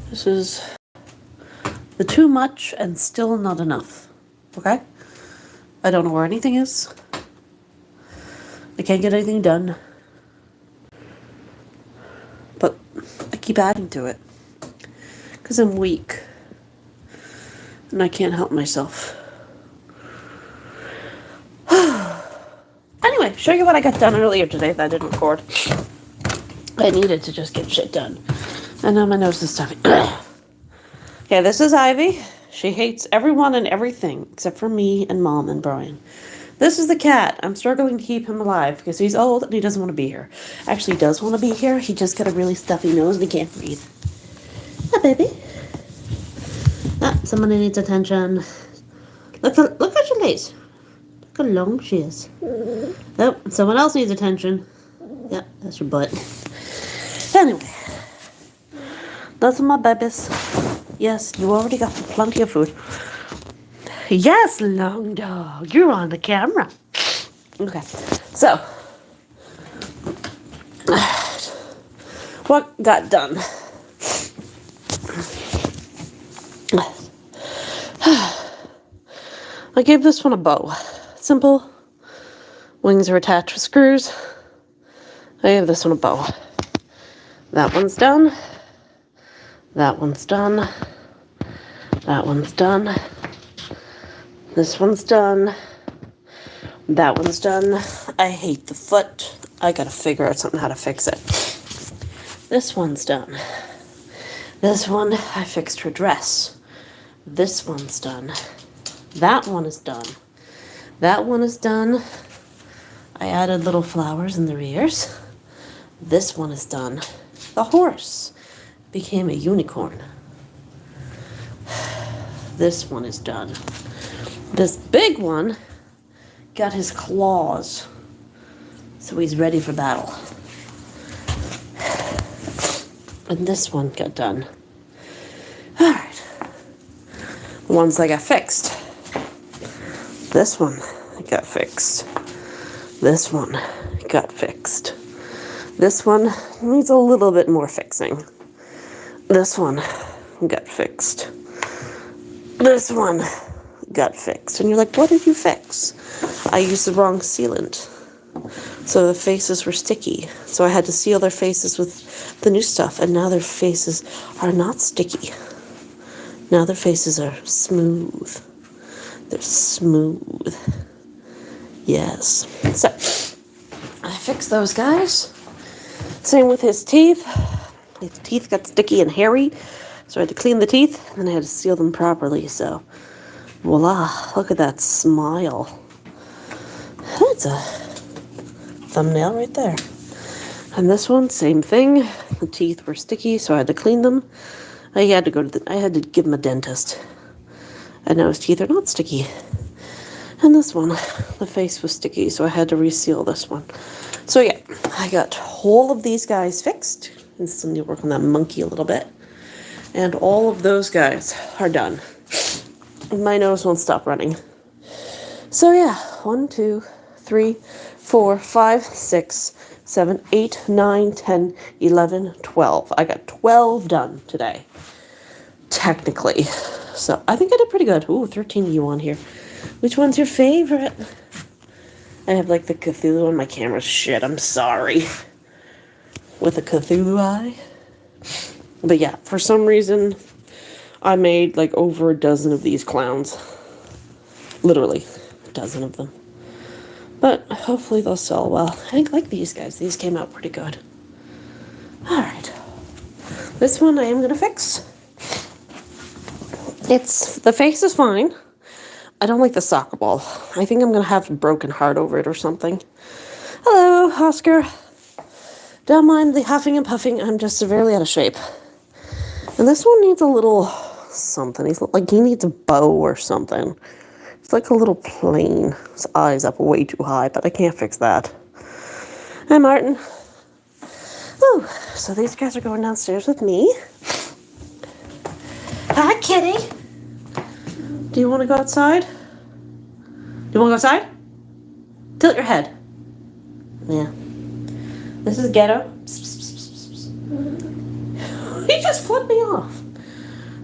This is the too much and still not enough. Okay? I don't know where anything is. I can't get anything done. But I keep adding to it. Because I'm weak. And I can't help myself. Anyway, show you what I got done earlier today that I didn't record. I needed to just get shit done. And now my nose is stuffy. Yeah, this is Ivy. She hates everyone and everything except for me and Mom and Brian. This is the cat. I'm struggling to keep him alive because he's old and he doesn't want to be here. Actually, he does want to be here. He just got a really stuffy nose and he can't breathe. Hi, baby. Ah, somebody needs attention. Look at your legs. Look how long she is. Oh, someone else needs attention. Yeah, that's your butt. Anyway. Those are my babies. Yes, you already got plenty of food. Yes, long dog. You're on the camera. Okay. So, what got done? I gave this one a bow. Simple. Wings are attached with screws. I gave this one a bow. That one's done. That one's done. That one's done. This one's done. That one's done. I hate the foot. I gotta figure out something how to fix it. This one's done. This one, I fixed her dress. This one's done. That one is done. That one is done. I added little flowers in their ears. This one is done. The horse became a unicorn. This one is done. This big one got his claws, so he's ready for battle. And this one got done. Alright. The ones I got fixed. This one got fixed. This one got fixed. This one needs a little bit more fixing. This one got fixed. This one got fixed. And you're like, what did you fix? I used the wrong sealant. So the faces were sticky. So I had to seal their faces with the new stuff. And now their faces are not sticky. Now their faces are smooth. They're smooth. Yes. So I fixed those guys. Same with his teeth. His teeth got sticky and hairy. So I had to clean the teeth. And I had to seal them properly. So voila. Look at that smile. That's a thumbnail right there. And this one, same thing. The teeth were sticky, so I had to clean them. I had to give him a dentist. And now his teeth are not sticky. And this one, the face was sticky, so I had to reseal this one. So yeah, I got all of these guys fixed. And still need to work on that monkey a little bit. And all of those guys are done. My nose won't stop running. So yeah, 1, 2, 3, 4, 5, 6, 7, 8, 9, 10, 11, 12. I got 12 done today. Technically. So I think I did pretty good. Ooh, 13 of you on here. Which one's your favorite? I have like the Cthulhu on my camera. Shit, I'm sorry. With a Cthulhu eye. But yeah, for some reason, I made like over a dozen of these clowns. Literally, a dozen of them. But hopefully they'll sell well. I like these guys. These came out pretty good. Alright. This one I am going to fix. The face is fine. I don't like the soccer ball. I think I'm going to have a broken heart over it or something. Hello, Oscar. Don't mind the huffing and puffing. I'm just severely out of shape. And this one needs a little something. He needs a bow or something. It's like a little plane. His eye's up way too high, but I can't fix that. Hi, Martin. Oh, so these guys are going downstairs with me. Hi, kitty. Do you want to go outside? Do you want to go outside? Tilt your head. Yeah. This is Ghetto. He just flipped me off.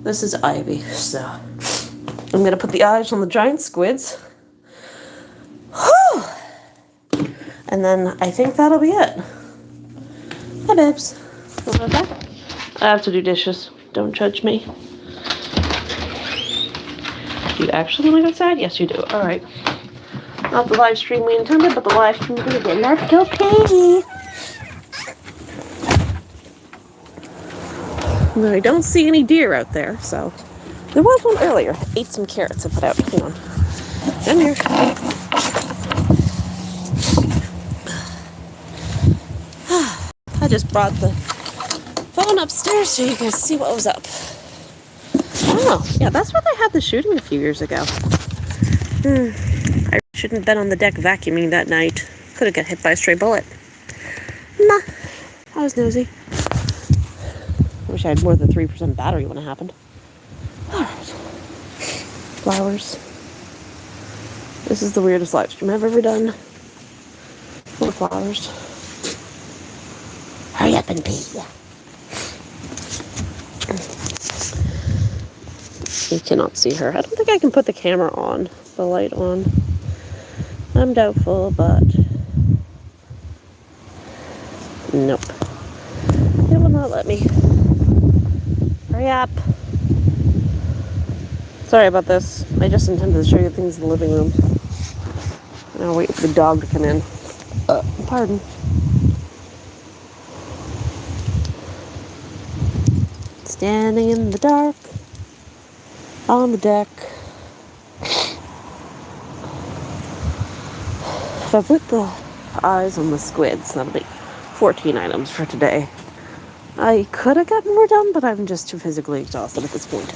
This is Ivy, so I'm gonna put the eyes on the giant squids. Whew! And then I think that'll be it. Hi, babes. Okay. I have to do dishes. Don't judge me. Do you actually want to go outside? Yes, you do. All right. Not the live stream we intended, but the live stream we did. Let's go piggy. No, I don't see any deer out there, so there was one earlier. Ate some carrots and put out. Hang on. Come here. I just brought the phone upstairs so you guys see what was up. Oh, yeah, that's where they had the shooting a few years ago. I shouldn't have been on the deck vacuuming that night. Could have got hit by a stray bullet. Nah, I was nosy. Wish I had more than 3% battery when it happened. Alright. Flowers. This is the weirdest live stream I've ever done. More flowers. Hurry up and pee. You cannot see her. I don't think I can put the camera on. The light on. I'm doubtful, but... Nope. It will not let me. Hurry up. Sorry about this. I just intended to show you things in the living room. And I'll wait for the dog to come in. Pardon. Standing in the dark. On the deck. If I put the eyes on the squids, that'll be 14 items for today. I could have gotten more done, but I'm just too physically exhausted at this point.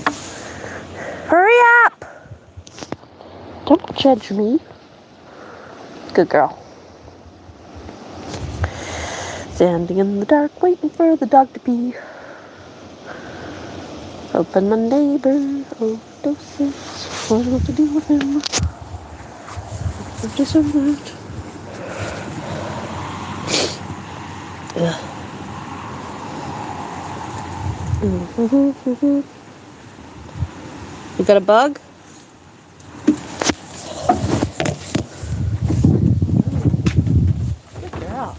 Hurry up! Don't judge me. Good girl. Standing in the dark, waiting for the dog to pee. Hoping my neighbor overdoses. What do I have to do with him? I deserve that. Ugh. You got a bug? Good girl.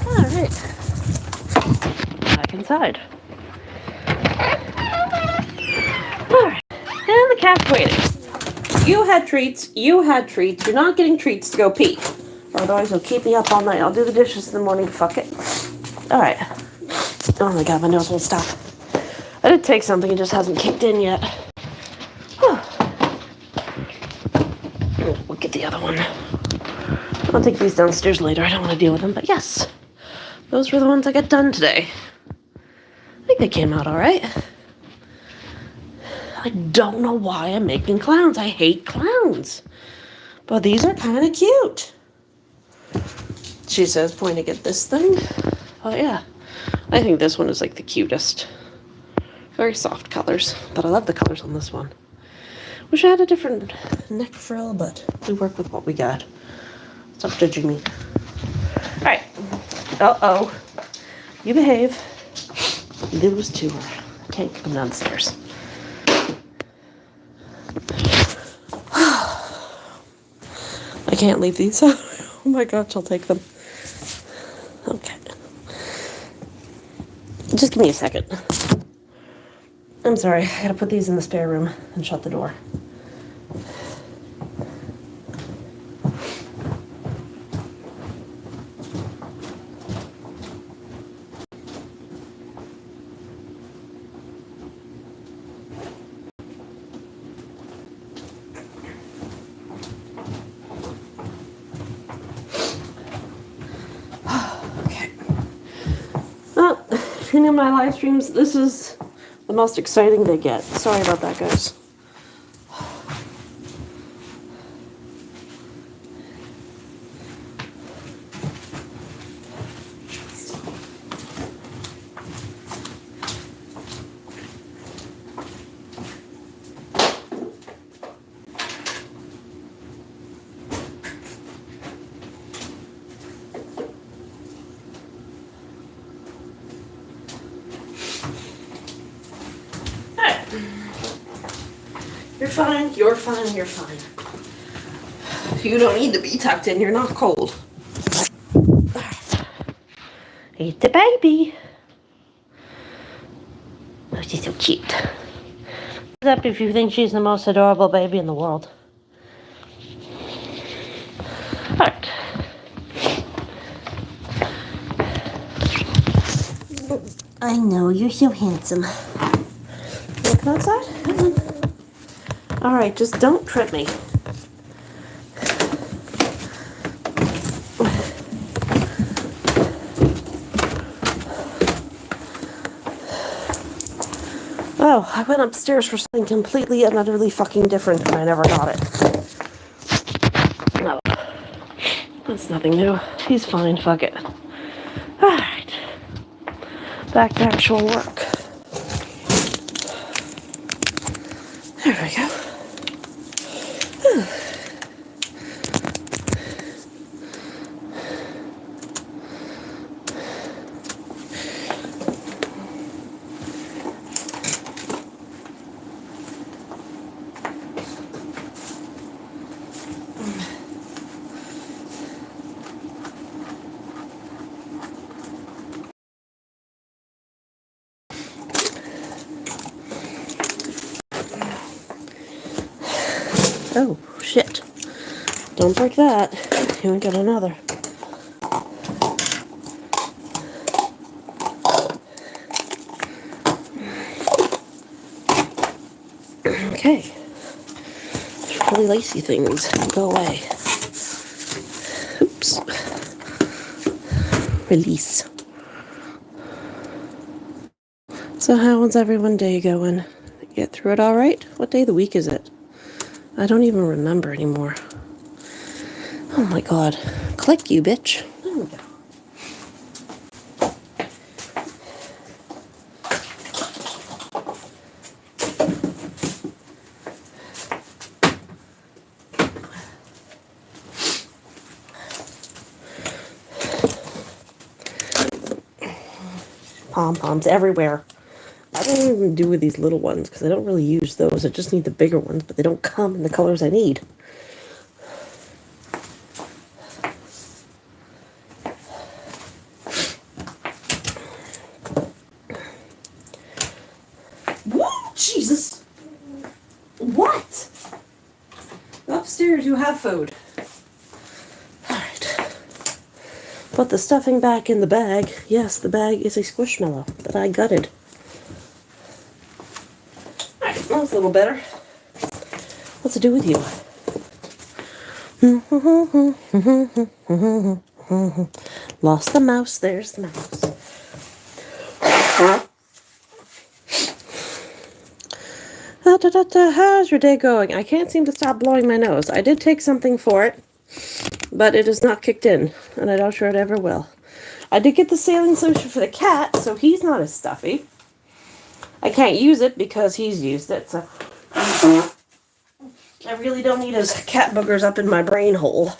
All right. Back inside. All right. And the cat's waiting. You had treats. You had treats. You're not getting treats to go pee. Otherwise, you'll keep me up all night. I'll do the dishes in the morning. Fuck it. Alright. Oh my god, my nose won't stop. I did take something. It just hasn't kicked in yet. We'll get the other one. I'll take these downstairs later. I don't want to deal with them. But yes. Those were the ones I got done today. I think they came out alright. I don't know why I'm making clowns. I hate clowns. But these are kind of cute. She says, pointing at this thing. Oh, yeah. I think this one is like the cutest. Very soft colors. But I love the colors on this one. Wish I had a different neck frill, but we work with what we got. Stop judging me. Alright. Uh-oh. You behave. Lose to her. Can't come downstairs. I can't leave these out. Oh my gosh, I'll take them. Okay. Just give me a second. I'm sorry, I gotta put these in the spare room and shut the door. In my live streams, this is the most exciting they get. Sorry about that, guys. fine, you're fine, you're fine. You don't need to be tucked in, you're not cold. Here's the baby. Oh, she's so cute. Thumbs up if you think she's the most adorable baby in the world. Alright. I know, you're so handsome. Looking outside? Alright, just don't trip me. Oh, I went upstairs for something completely and utterly fucking different and I never got it. No. That's nothing new. He's fine, fuck it. Alright. Back to actual work. There we go. Whew. Oh, shit. Don't break that. You ain't got another. Okay. Really lacy things. Go away. Oops. Release. So how's everyone's day going? Get through it alright? What day of the week is it? I don't even remember anymore. Oh my god. Click, you bitch. There we go. Pom-poms everywhere. I don't even do with these little ones because I don't really use those. I just need the bigger ones, but they don't come in the colors I need. Whoa, Jesus! What? Upstairs you have food. Alright. Put the stuffing back in the bag. Yes, the bag is a squishmallow that I gutted. That's a little better. What's it do with you? Lost the mouse. There's the mouse. How's your day going? I can't seem to stop blowing my nose. I did take something for it, but it is not kicked in, and I'm not sure it ever will. I did get the saline solution for the cat, so he's not as stuffy. I can't use it because he's used it, so I really don't need his cat boogers up in my brain hole.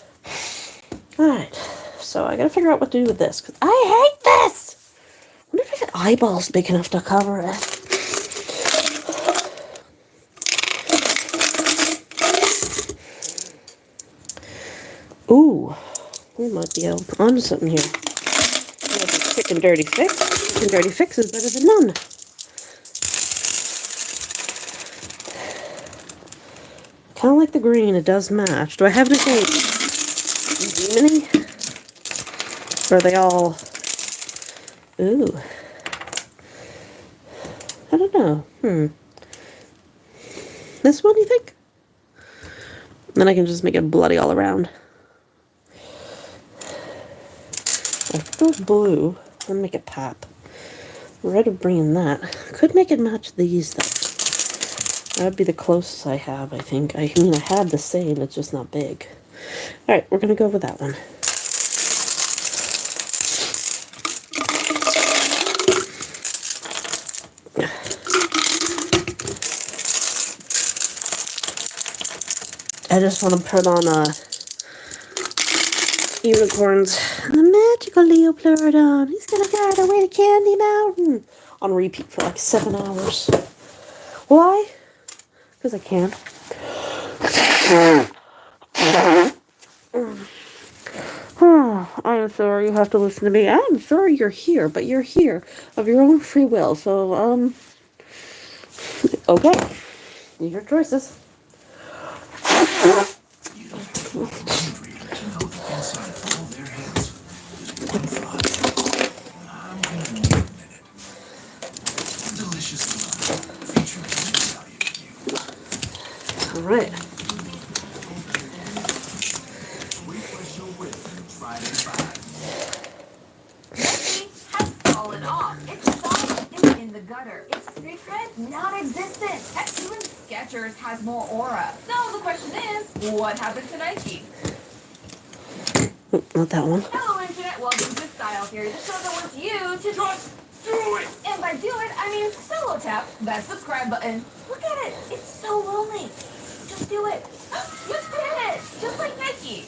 Alright, so I gotta figure out what to do with this, because I hate this! I wonder if I got eyeballs big enough to cover it. Ooh, we might be onto something here. Quick and dirty fix. Quick and dirty fix is better than none. Kind of like the green, it does match. Do I have anything demony? Or are they all... Ooh. I don't know. This one, you think? Then I can just make it bloody all around. I think those blue. I'll make it pop. Red of bringing that. Could make it match these, though. That would be the closest I have, I think. I mean, I had the same, it's just not big. Alright, we're going to go with that one. I just want to put on Unicorns and the magical Leopleurodon. He's going to guide our way to Candy Mountain. On repeat for like 7 hours. Why? Because I can. I'm sorry you have to listen to me. I'm sorry you're here, but you're here of your own free will. So, okay. Your choices. You don't have to be a mind reader to know that inside all their heads is one thought. I'm gonna need a minute. Delicious Love, featuring Italian All right. Refresh your whip Friday 5. Nike has fallen off. Its size is in the gutter. Its street cred non-existent. Heck, even Skechers has more aura. So the question is, what happened to Nike? Not that one. Hello, Internet. Welcome to Style Theory, the show that wants you to Just do it! And by do it, I mean solo tap that subscribe button. Look at it. It's so lonely. Just do it. You did it. Just like Nike.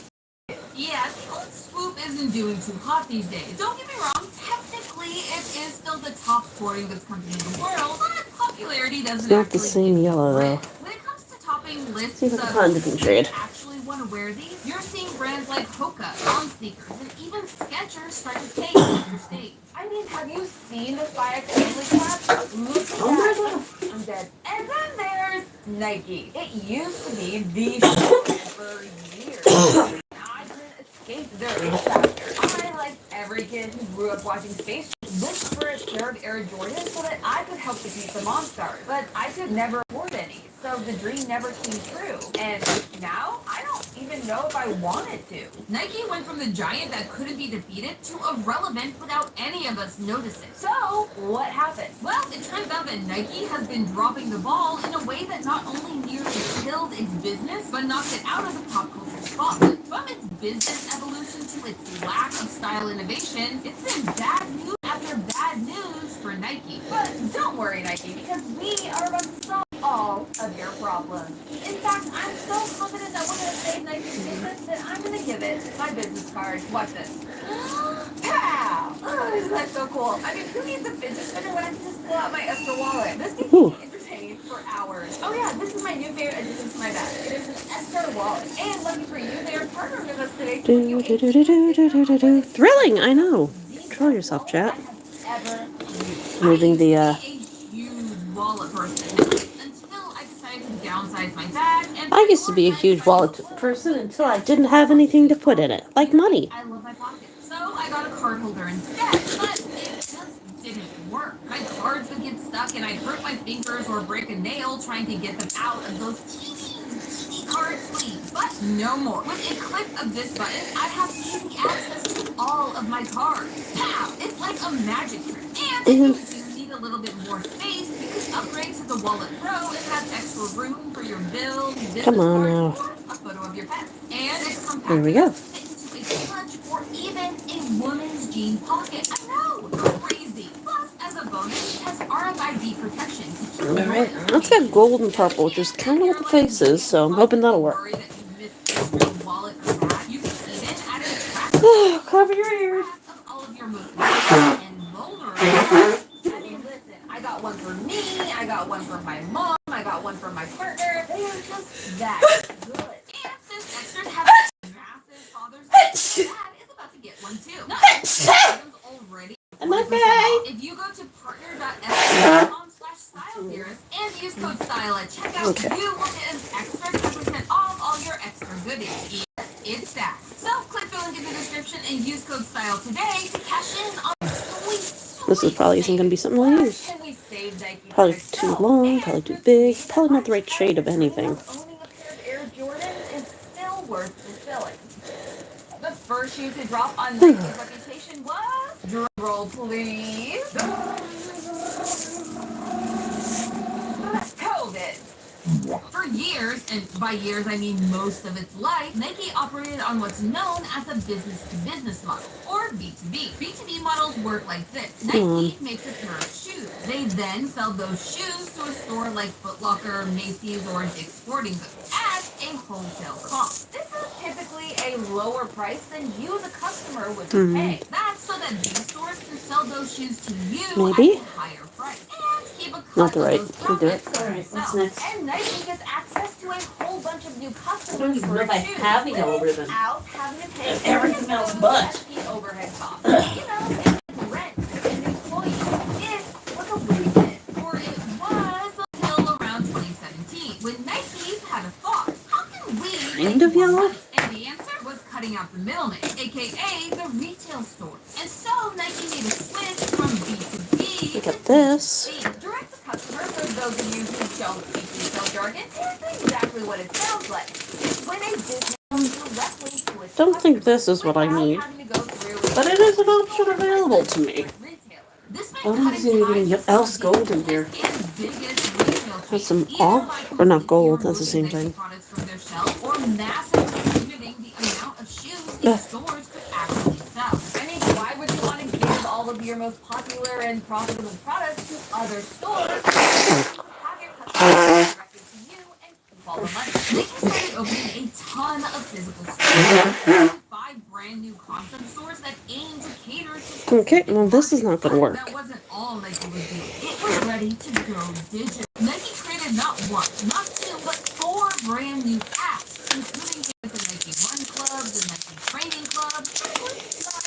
Yeah, the old swoop isn't doing too hot these days. Don't get me wrong, technically it is still the top sporting goods company in the world, but popularity doesn't It's not the actually same give you yellow, credit. though. When it comes to topping lists See if of I can find a different shade. who actually want to wear these, you're seeing brands like Hoka, On Sneakers, and even Skechers start to take center stage. I mean, have you seen the Spire family cap? Look at Oh my that. I'm dead. And then there's Nike. It used to be the shoe for years. I couldn't escape their X factor. I, like every kid who grew up watching Space, wished for a pair of Air Jordans so that I could help defeat the Monstars. But I could never afford any, so the dream never came true. And now, I don't even know if I wanted to. Nike went from the giant that couldn't be defeated to irrelevant without any of us noticing. So, what happened? Well, it turns out that Nike has been dropping the ball in a way that not only nearly killed its business, but knocked it out of the pop culture spotlight. From its business evolution to its lack of style innovation, it's been bad news after bad news for Nike. But don't worry, Nike, because we are about to solve all of your problems. In fact, I'm so confident that we're going to save Nike's business that I'm going to give it my business card. Watch this. Pow! Oh, isn't that so cool? I mean, who needs a fidget spinner when I can just pull out my Esther wallet? This keeps me entertained for hours. Oh yeah, this is my new favorite addition to my bag. It is an Esther wallet. And lucky for you, they are partnering with us today to bring you a Thrilling, I know. Control yourself, chat. ever Moving the, a huge wallet person until I decided to downsize my bag. And I used to be a huge wallet person until I didn't have anything to put in it, like money. I love my pockets, so I got a card holder instead. But it just didn't work. My cards would get stuck, and I'd hurt my fingers or break a nail trying to get them out of those teeny card sleeves. But no more. With a click of this button, I have easy access to all of my cards. Pow! It's like a magic trick. And if you do need a little bit more space, you can upgrade to the Wallet Pro. It has extra room for your bills, business Come on cards, now. or a photo of your pet. And it's compact. There we go. Fit into a clutch or even a woman's jean pocket. I know, crazy. Plus, as a bonus, it has RFID protection to keep your Alright, that's got gold and purple, which is kind of what the face is, so I'm hoping that'll work. Worry that you missed your wallet or bag. You can even add a track Cover your ears. of all of your movements and vulnerable. I mean, listen, I got one for me, I got one for my mom, I got one for my partner. They are just that good. And since extras have a massive Father's Day, my dad is about to get one too. Not items already. I'm okay. If you go to partner.etsy.com/styletheorist and use code STYLE at checkout, Okay. you will get an extra 10% off all your extra goodies. Yes, it's stacks. So click the link in the description and use code STYLE today to cash in on sweet. This is probably isn't going to be something I'll use. Can we save Nike? Probably too long, probably too big, probably not the right shade of anything. Owning a pair of Air Jordans is still worth fulfilling. The first shoe to drop on Nike's reputation was, drum roll please, COVID. For years, and by years I mean most of its life, Nike operated on what's known as a business-to-business model, or B2B. B2B models work like this. Nike makes a pair of shoes. They then sell those shoes to a store like Foot Locker, Macy's, or Dick's Sporting Goods at a wholesale cost. This is typically a lower price than you, the customer, would pay. That's so that these stores can sell those shoes to you Maybe. at a higher price. And keep a cut Not the of right. those We'll do it. profits for Alright, what's themselves. next? And Nike gets access to a whole bunch of new I don't even know if I have yellow ribbon. Without having to pay Everything else those but. hefty overhead costs. You know, and rent and employees. It was a win-win. Or it was until around 2017 when Nike had a thought. How can we Kind make of more yellow? money? And the answer was cutting out the middleman, aka the retail store. And so Nike made a switch from B2B Look to at this. B2C. Direct to customer, for those of you who don't speak retail jargon, here's exactly what it sounds like. It's when a business comes directly to its Don't think customer this is what I without need. having to go through But it is an option available to me. retailer. This meant I don't cutting see anything ties with else some of gold the in here. biggest and biggest retail Has chains, some either off, by or not completely gold, that's the same removing Nike thing. products from their shelf, or massively limiting the amount of shoes these stores could actually sell. I mean, why would you want to give all of your most popular and profitable products to other stores? Have your customers directly to you and keep all the money. Nike started opening a ton of physical stores, 5 brand new concept stores that aim to cater to Okay, well this is not gonna But work. that wasn't all Nike was doing. It was ready to go digital. Nike created not 1, not 2, but 4 brand new apps, including the Nike Run Club, the Nike Training Club, My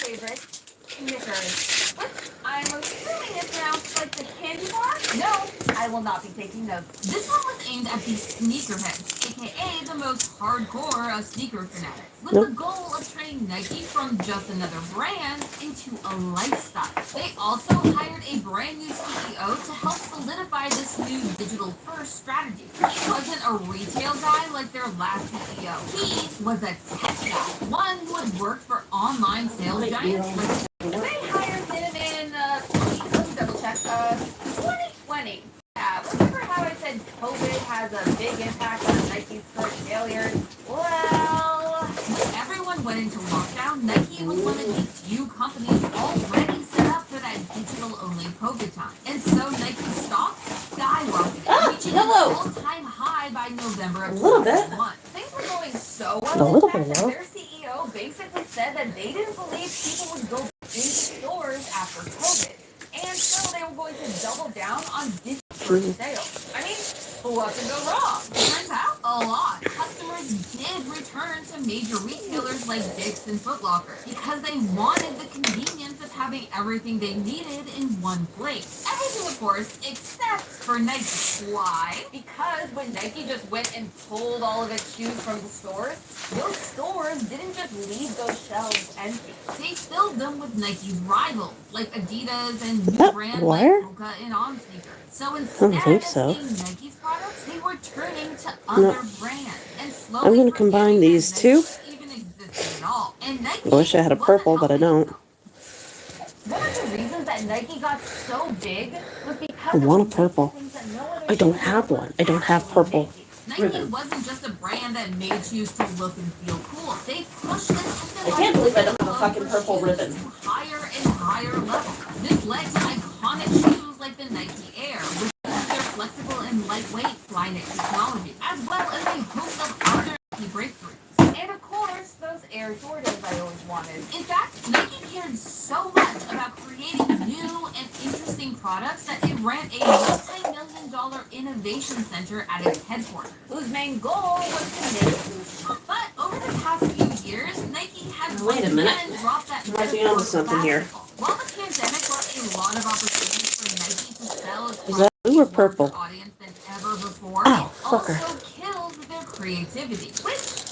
favorite, Snickers. Which I'm assuming is pronounced like the candy bar? No, I will not be taking notes. This one was aimed at the sneakerheads, aka the most hardcore of sneaker fanatics, with the goal of turning Nike from just another brand into a lifestyle. They also hired a brand new CEO to help solidify this new digital-first strategy. He wasn't a retail guy like their last CEO. He was a tech guy, one who had worked for online sales giants like They hired him in, let me double check, 2020. Yeah, remember how I said COVID has a big impact on Nike's current failures? Well, when everyone went into lockdown, Nike was one of the few companies already set up for that digital-only COVID time. And so Nike stock skyrocketed, reaching an all-time high by November of 2021. things were going so A well, little in fact, bit that low. their CEO basically said that they didn't believe people would go into stores after COVID. And so they were going to double down on digital first sales. I mean, what could go wrong? Turns out a lot. Customers did return to major retailers like Dick's and Foot Locker because they wanted the convenience of having everything they needed in one place. Everything, of course, except for Nike. Why? Because when Nike just went and pulled all of its shoes from the stores, those stores didn't just leave those shelves empty. They filled them with Nike's rivals, like Adidas and new That brands wire? like Hoka and On sneakers. So don't instead think of so. seeing Nike's products, they were turning to other brands and slowly I'm gonna combine forgetting these that two. Nike even existed at all. And Nike I wish I had a wasn't purple, but I helping don't. itself. One of the reasons that Nike got so big was because I want a of purple. things that no other I don't shoe have brand one. I don't have purple. Nike ribbon. wasn't just a brand that made shoes to look and feel cool. They pushed the I can't believe I don't have a fucking purple ribbon. to higher and higher levels. This led to iconic shoes like the Nike Air, which used their flexible and lightweight Flyknit technology, as well as a host of other Nike breakthroughs. And of course, those Air Jordans I always wanted. In fact, Nike cared so much about creating new and interesting products that it ran a multi-million-dollar innovation center at its headquarters. Whose main goal was to make shoes. But over the past few years, Nike has Wait a once minute. again dropped that I'm writing onto something here. While the pandemic brought a lot of opportunities for Nike to sell Is that blue or purple? audience than ever before, Ow, it fucker. also killed their creativity. Which,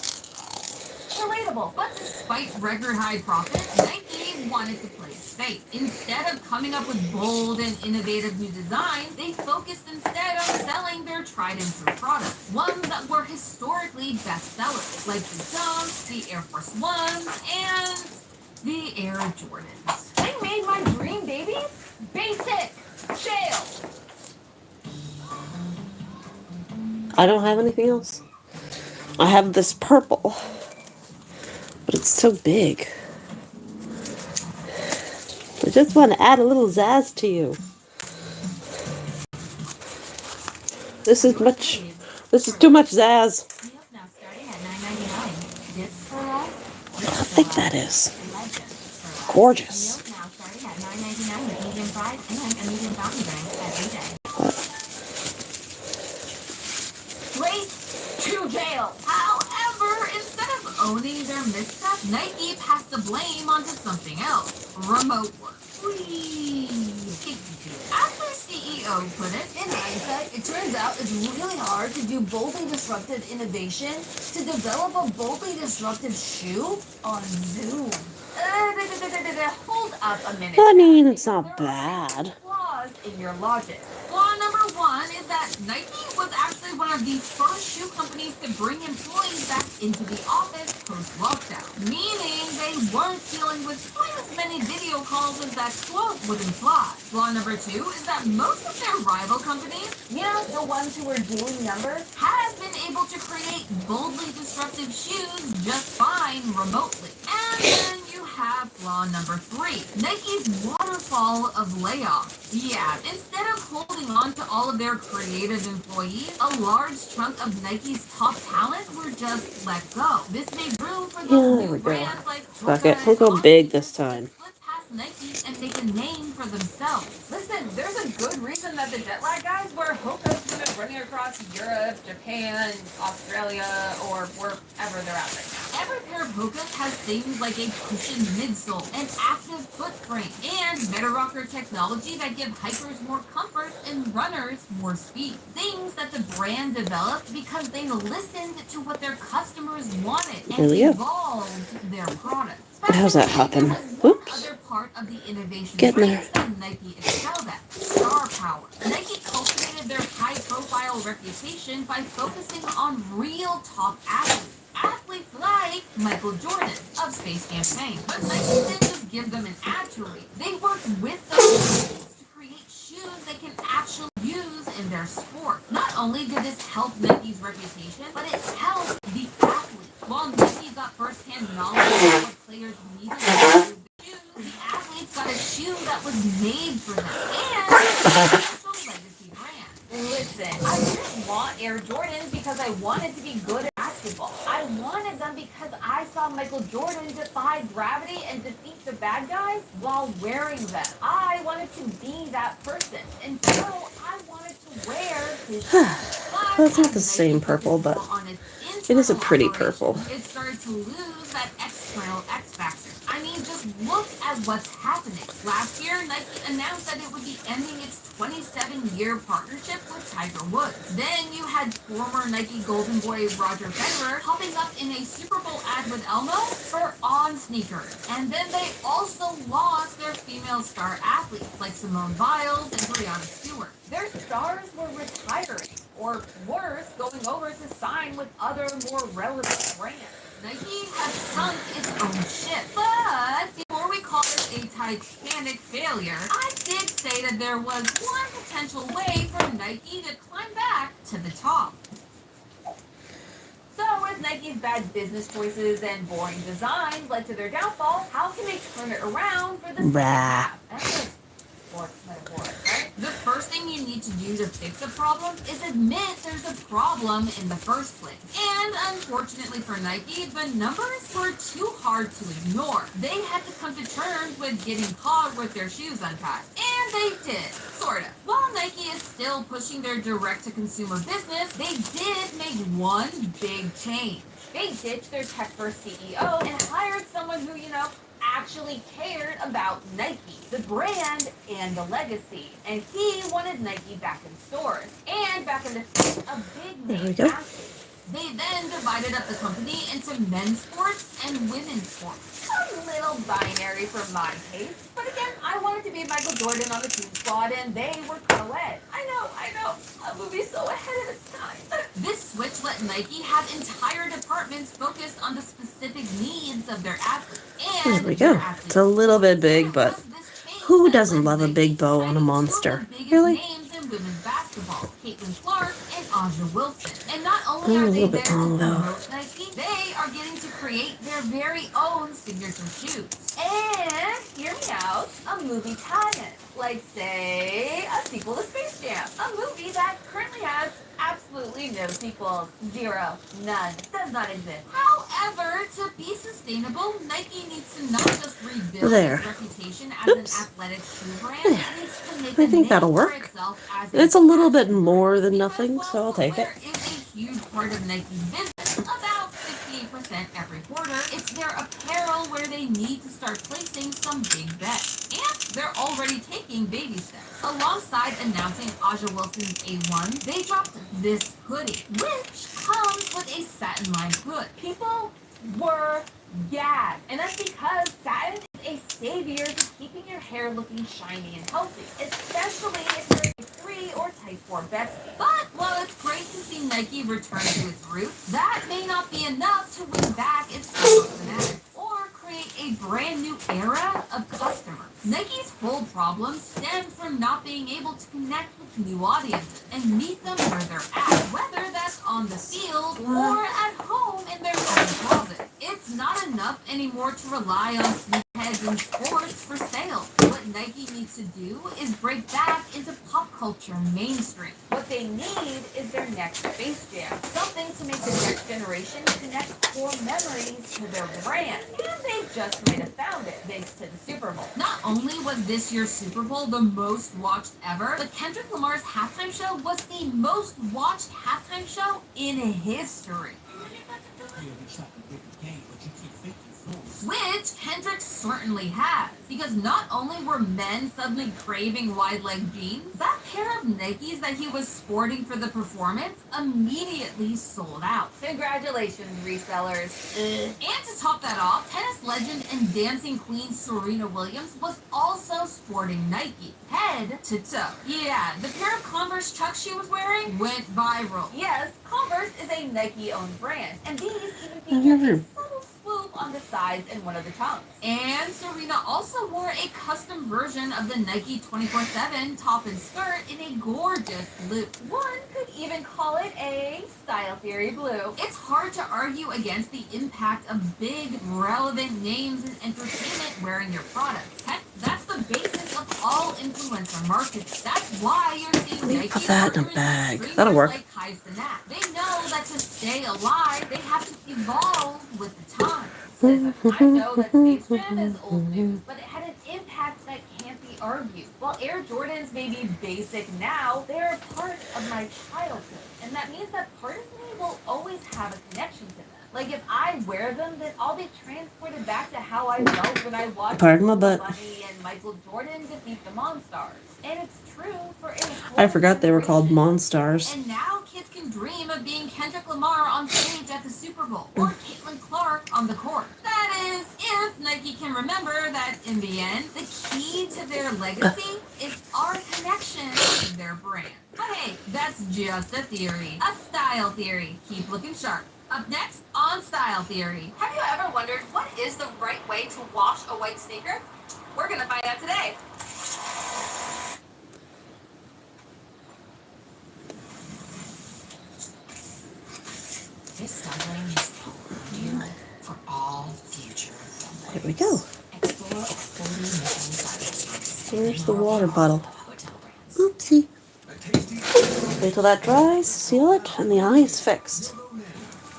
Relatable. but despite record high profits, Nike wanted to play safe. Instead of coming up with bold and innovative new designs, they focused instead on selling their tried and true products, ones that were historically bestsellers, like the Dunks, the Air Force Ones, and the Air Jordans. They made my dream babies basic. Shale. I don't have anything else. I have this purple, but it's so big. I just want to add a little zazz to you. This is too much zazz. Meals now starting at $9.99. Dips for less. How thick that is. Legends for less. Gorgeous. Meals now starting at $9.99 with medium fries and a medium fountain drink every day. Straight to jail. How owning their misstep, Nike passed the blame onto something else: remote work. As their CEO put it, In hindsight, it turns out it's really hard to do boldly disruptive innovation, to develop a boldly disruptive shoe on Zoom. Hold up a minute. I mean, it's There not are bad. flaws in your logic. flaw number one is that Nike was actually one of the first shoe companies to bring employees back into the office post-lockdown, meaning they weren't dealing with quite as many video calls as that quote would imply. Flaw number two is that most of their rival companies, The ones who are doing numbers. have been able to create boldly disruptive shoes just fine remotely. And then you have flaw number three, Nike's waterfall of layoffs. Yeah, instead of holding on to all of their creative employees, a large chunk of Nike's top talent were just let go. This made room for Yeah, those there new we go. brands like Fuck it. Hoka We'll and go big Adidas this to time. slip past Nike and make a name for themselves. Listen, there's a good reason that the jet lag guys wear Hoka's kind of running across Europe, Japan, Australia, or wherever they're at right now. Every pair of Hokas has things like a cushioned midsole, an active foot frame, and Metarocker technology that give hikers more comfort and runners more speed. Things that the brand developed because they listened to what their customers wanted There and we go. evolved their products. How's that happen? There was one Whoops. other part of the innovation Getting there. race that Nike excelled at: star power. Nike cultivated their high-profile reputation by focusing on real top athletes. Athletes like Michael Jordan of Space Jam fame. But Nike didn't just give them an ad to read. They worked with those athletes to create shoes they can actually use in their sport. Not only did this help Nike's reputation, but it helped the athletes. While Nike got first-hand knowledge of what players needed to improve their shoes, the athletes got a shoe that was made for them and a potential legacy brand. Listen, I didn't want Air Jordans because I wanted to be good at basketball. I wanted them because I saw Michael Jordan defy gravity and defeat the bad guys while wearing them. I wanted to be that person, and so I wanted to wear his shoes. Well, it's not the same purple, but it is a pretty purple. It started to lose that external X factor. I mean, just look at what's happening. Last year, Nike announced that it would be ending its 27-year partnership with Tiger Woods. Then you had former Nike Golden Boy Roger Federer popping up in a Super Bowl ad with Elmo for On sneakers. And then they also lost their female star athletes like Simone Biles and Breonna Stewart. Their stars were retiring, or worse, going over to sign with other more relevant brands. Nike has sunk its own ship. But before we call it a Titanic failure, I did say that there was one potential way for Nike to climb back to the top. So, as Nike's bad business choices and boring designs led to their downfall, how can they turn it around for the second half? That's a sports metaphor, right? The first thing you need to do to fix a problem is admit there's a problem in the first place. And unfortunately for Nike, the numbers were too hard to ignore. They had to come to terms with getting caught with their shoes untied. And they did, sorta. While Nike is still pushing their direct-to-consumer business, they did make one big change. They ditched their tech-first CEO and hired someone who, actually cared about Nike, the brand, and the legacy. And he wanted Nike back in stores and back in the feet of big There we name go. athletes. They then divided up the company into men's sports and women's sports. A little binary for my taste, but again, I wanted to be Michael Jordan on the team squad, and they were co-ed. I know, a movie so ahead of its time. This switch let Nike have entire departments focused on the specific needs of their athletes. And There we go. their athletes. It's a little bit big, but This change who that doesn't led love a Nike big bow on a signing two of monster? the biggest Really? names in women's basketball, Caitlin Clark and Aja Wilson. And not only Oh, a are they little there bit to long, though. promote Nike, they are getting to create their very own signature shoes. And, hear me out, a movie tie-in. Like, say, a sequel to Space Jam. A movie that currently has absolutely no sequels. Zero. None. Does not exist. However, to be sustainable, Nike needs to not just rebuild There. its reputation as Oops. an athletic shoe brand, There. it needs to make I a think name that'll for work. itself as It's a little bit fashion more brand. than Because, nothing, well, so I'll take it. footwear is a huge part of Nike's business. About 60% sent every quarter, it's their apparel where they need to start placing some big bets. And they're already taking baby steps. Alongside announcing Aja Wilson's A1, they dropped this hoodie, which comes with a satin-lined hood. People were gagged. And that's because satin is a savior to keeping your hair looking shiny and healthy, especially if you're a 3 or type 4 bestie. But while it's great to see Nike return to its roots, that may not be enough to win back its fellow fanatics or create a brand new era of customers. Nike's whole problem stemmed from not being able to connect with new audiences and meet them where they're at, whether that's on the field or at home in their own closet. It's not enough anymore to rely on sneakerheads and sports for sales. What Nike needs to do is break back into pop culture mainstream. What they need is their next Space Jam, something to make the next generation connect core memories to their brand. And they just might have found it thanks to the Super Bowl. Not only was this year's Super Bowl the most watched ever, but Kendrick Lamar's halftime show was the most watched halftime show in history. Which Kendrick certainly has, because not only were men suddenly craving wide-leg jeans, that pair of Nikes that he was sporting for the performance immediately sold out. Congratulations, resellers. And to top that off, tennis legend and dancing queen Serena Williams was also sporting Nike, head to toe. Yeah, the pair of Converse chucks she was wearing went viral. Yes, Converse is a Nike-owned brand, and these even I've feature never- a subtle swoop on the sides and one of the tongues. And Serena also wore a custom version of the Nike 24/7 top and skirt in a gorgeous blue. One could even call it a Style Theory blue. It's hard to argue against the impact of big, relevant names in entertainment wearing your products. Heck, that's the basis of all influencer marketing. That's why you're seeing Let me Nike put that in a partner with bag. streamers That'll work. like Kai Cenat. They know that to stay alive, they have to evolve with the times. Listen, I know that Space Jam is old news, but it had an impact that can't be argued. While Air Jordans may be basic now, they're a part of my childhood. And that means that part of me will always have a connection to them. Like, if I wear them, then I'll be transported back to how I felt when I watched Pardon my butt. Bunny and Michael Jordan defeat the Monstars. And it's true for a I whole forgot they were called generation. Monstars. And now kids can dream of being Kendrick Lamar on stage at the Super Bowl or Caitlin Clark on the court. That is, if Nike can remember that in the end, the key to their legacy is our connection to their brand. But hey, that's just a theory. A style theory. Keep looking sharp. Up next on Style Theory. Have you ever wondered what is the right way to wash a white sneaker? We're gonna find out today. This stumbling is you for all future Here we go. Explore 40 mission sites. Here's the water bottle. Hotel brands. Oopsie. A tasty Wait till that dries, seal it, and the eye is fixed. Hello, man.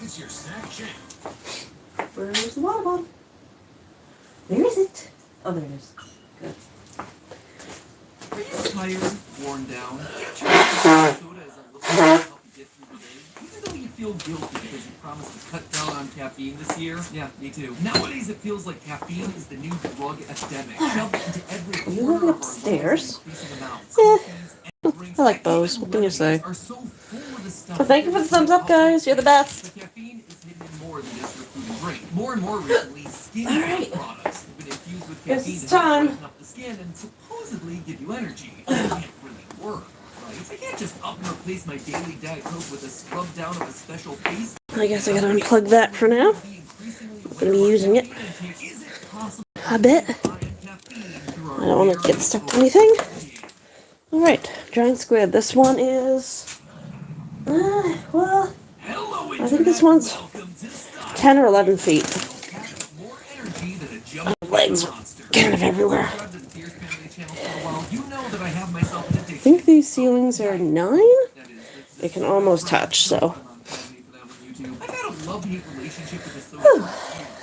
It's your snack shack. Where's the water bottle? Where is it? Oh, there it is. Good. Are you tired, worn down? Soda isn't looking to help you get through the day, even though you feel guilty because you promised to cut down on caffeine this year. Yeah, me too. Nowadays, it feels like caffeine is the new drug epidemic, shoved into every You corner live of our upstairs? lives in increasing amounts. Eh, Coffees and drinks I like and Bose. even What can you say? lemonades are so full of the stuff Well, thank you for the that thumbs up, guys. You're the best. But caffeine is hidden in more than just your food and drink. More and more recently, skin Alright. products have been infused with Guess caffeine it's to help time. brighten up the skin and supposedly give you energy. It can't really work, right? I can't just up and replace my daily Diet Coke with a scrub down of a special paste. I guess I gotta unplug that for now. Gonna be using it Is it possible a bit. to find caffeine through our I don't want air to get stuck and to anything. food? Alright, giant squid. This one is... well, Hello, I think this one's Welcome to Style. 10 or 11 feet. More energy than a jump Legs are monster. kind of everywhere. Subscribed to the Tears Family channel for a while. You know that I have myself an I addiction. think these ceilings are 9? That is, They can almost touch, so... I've had a love-hate relationship with this soda.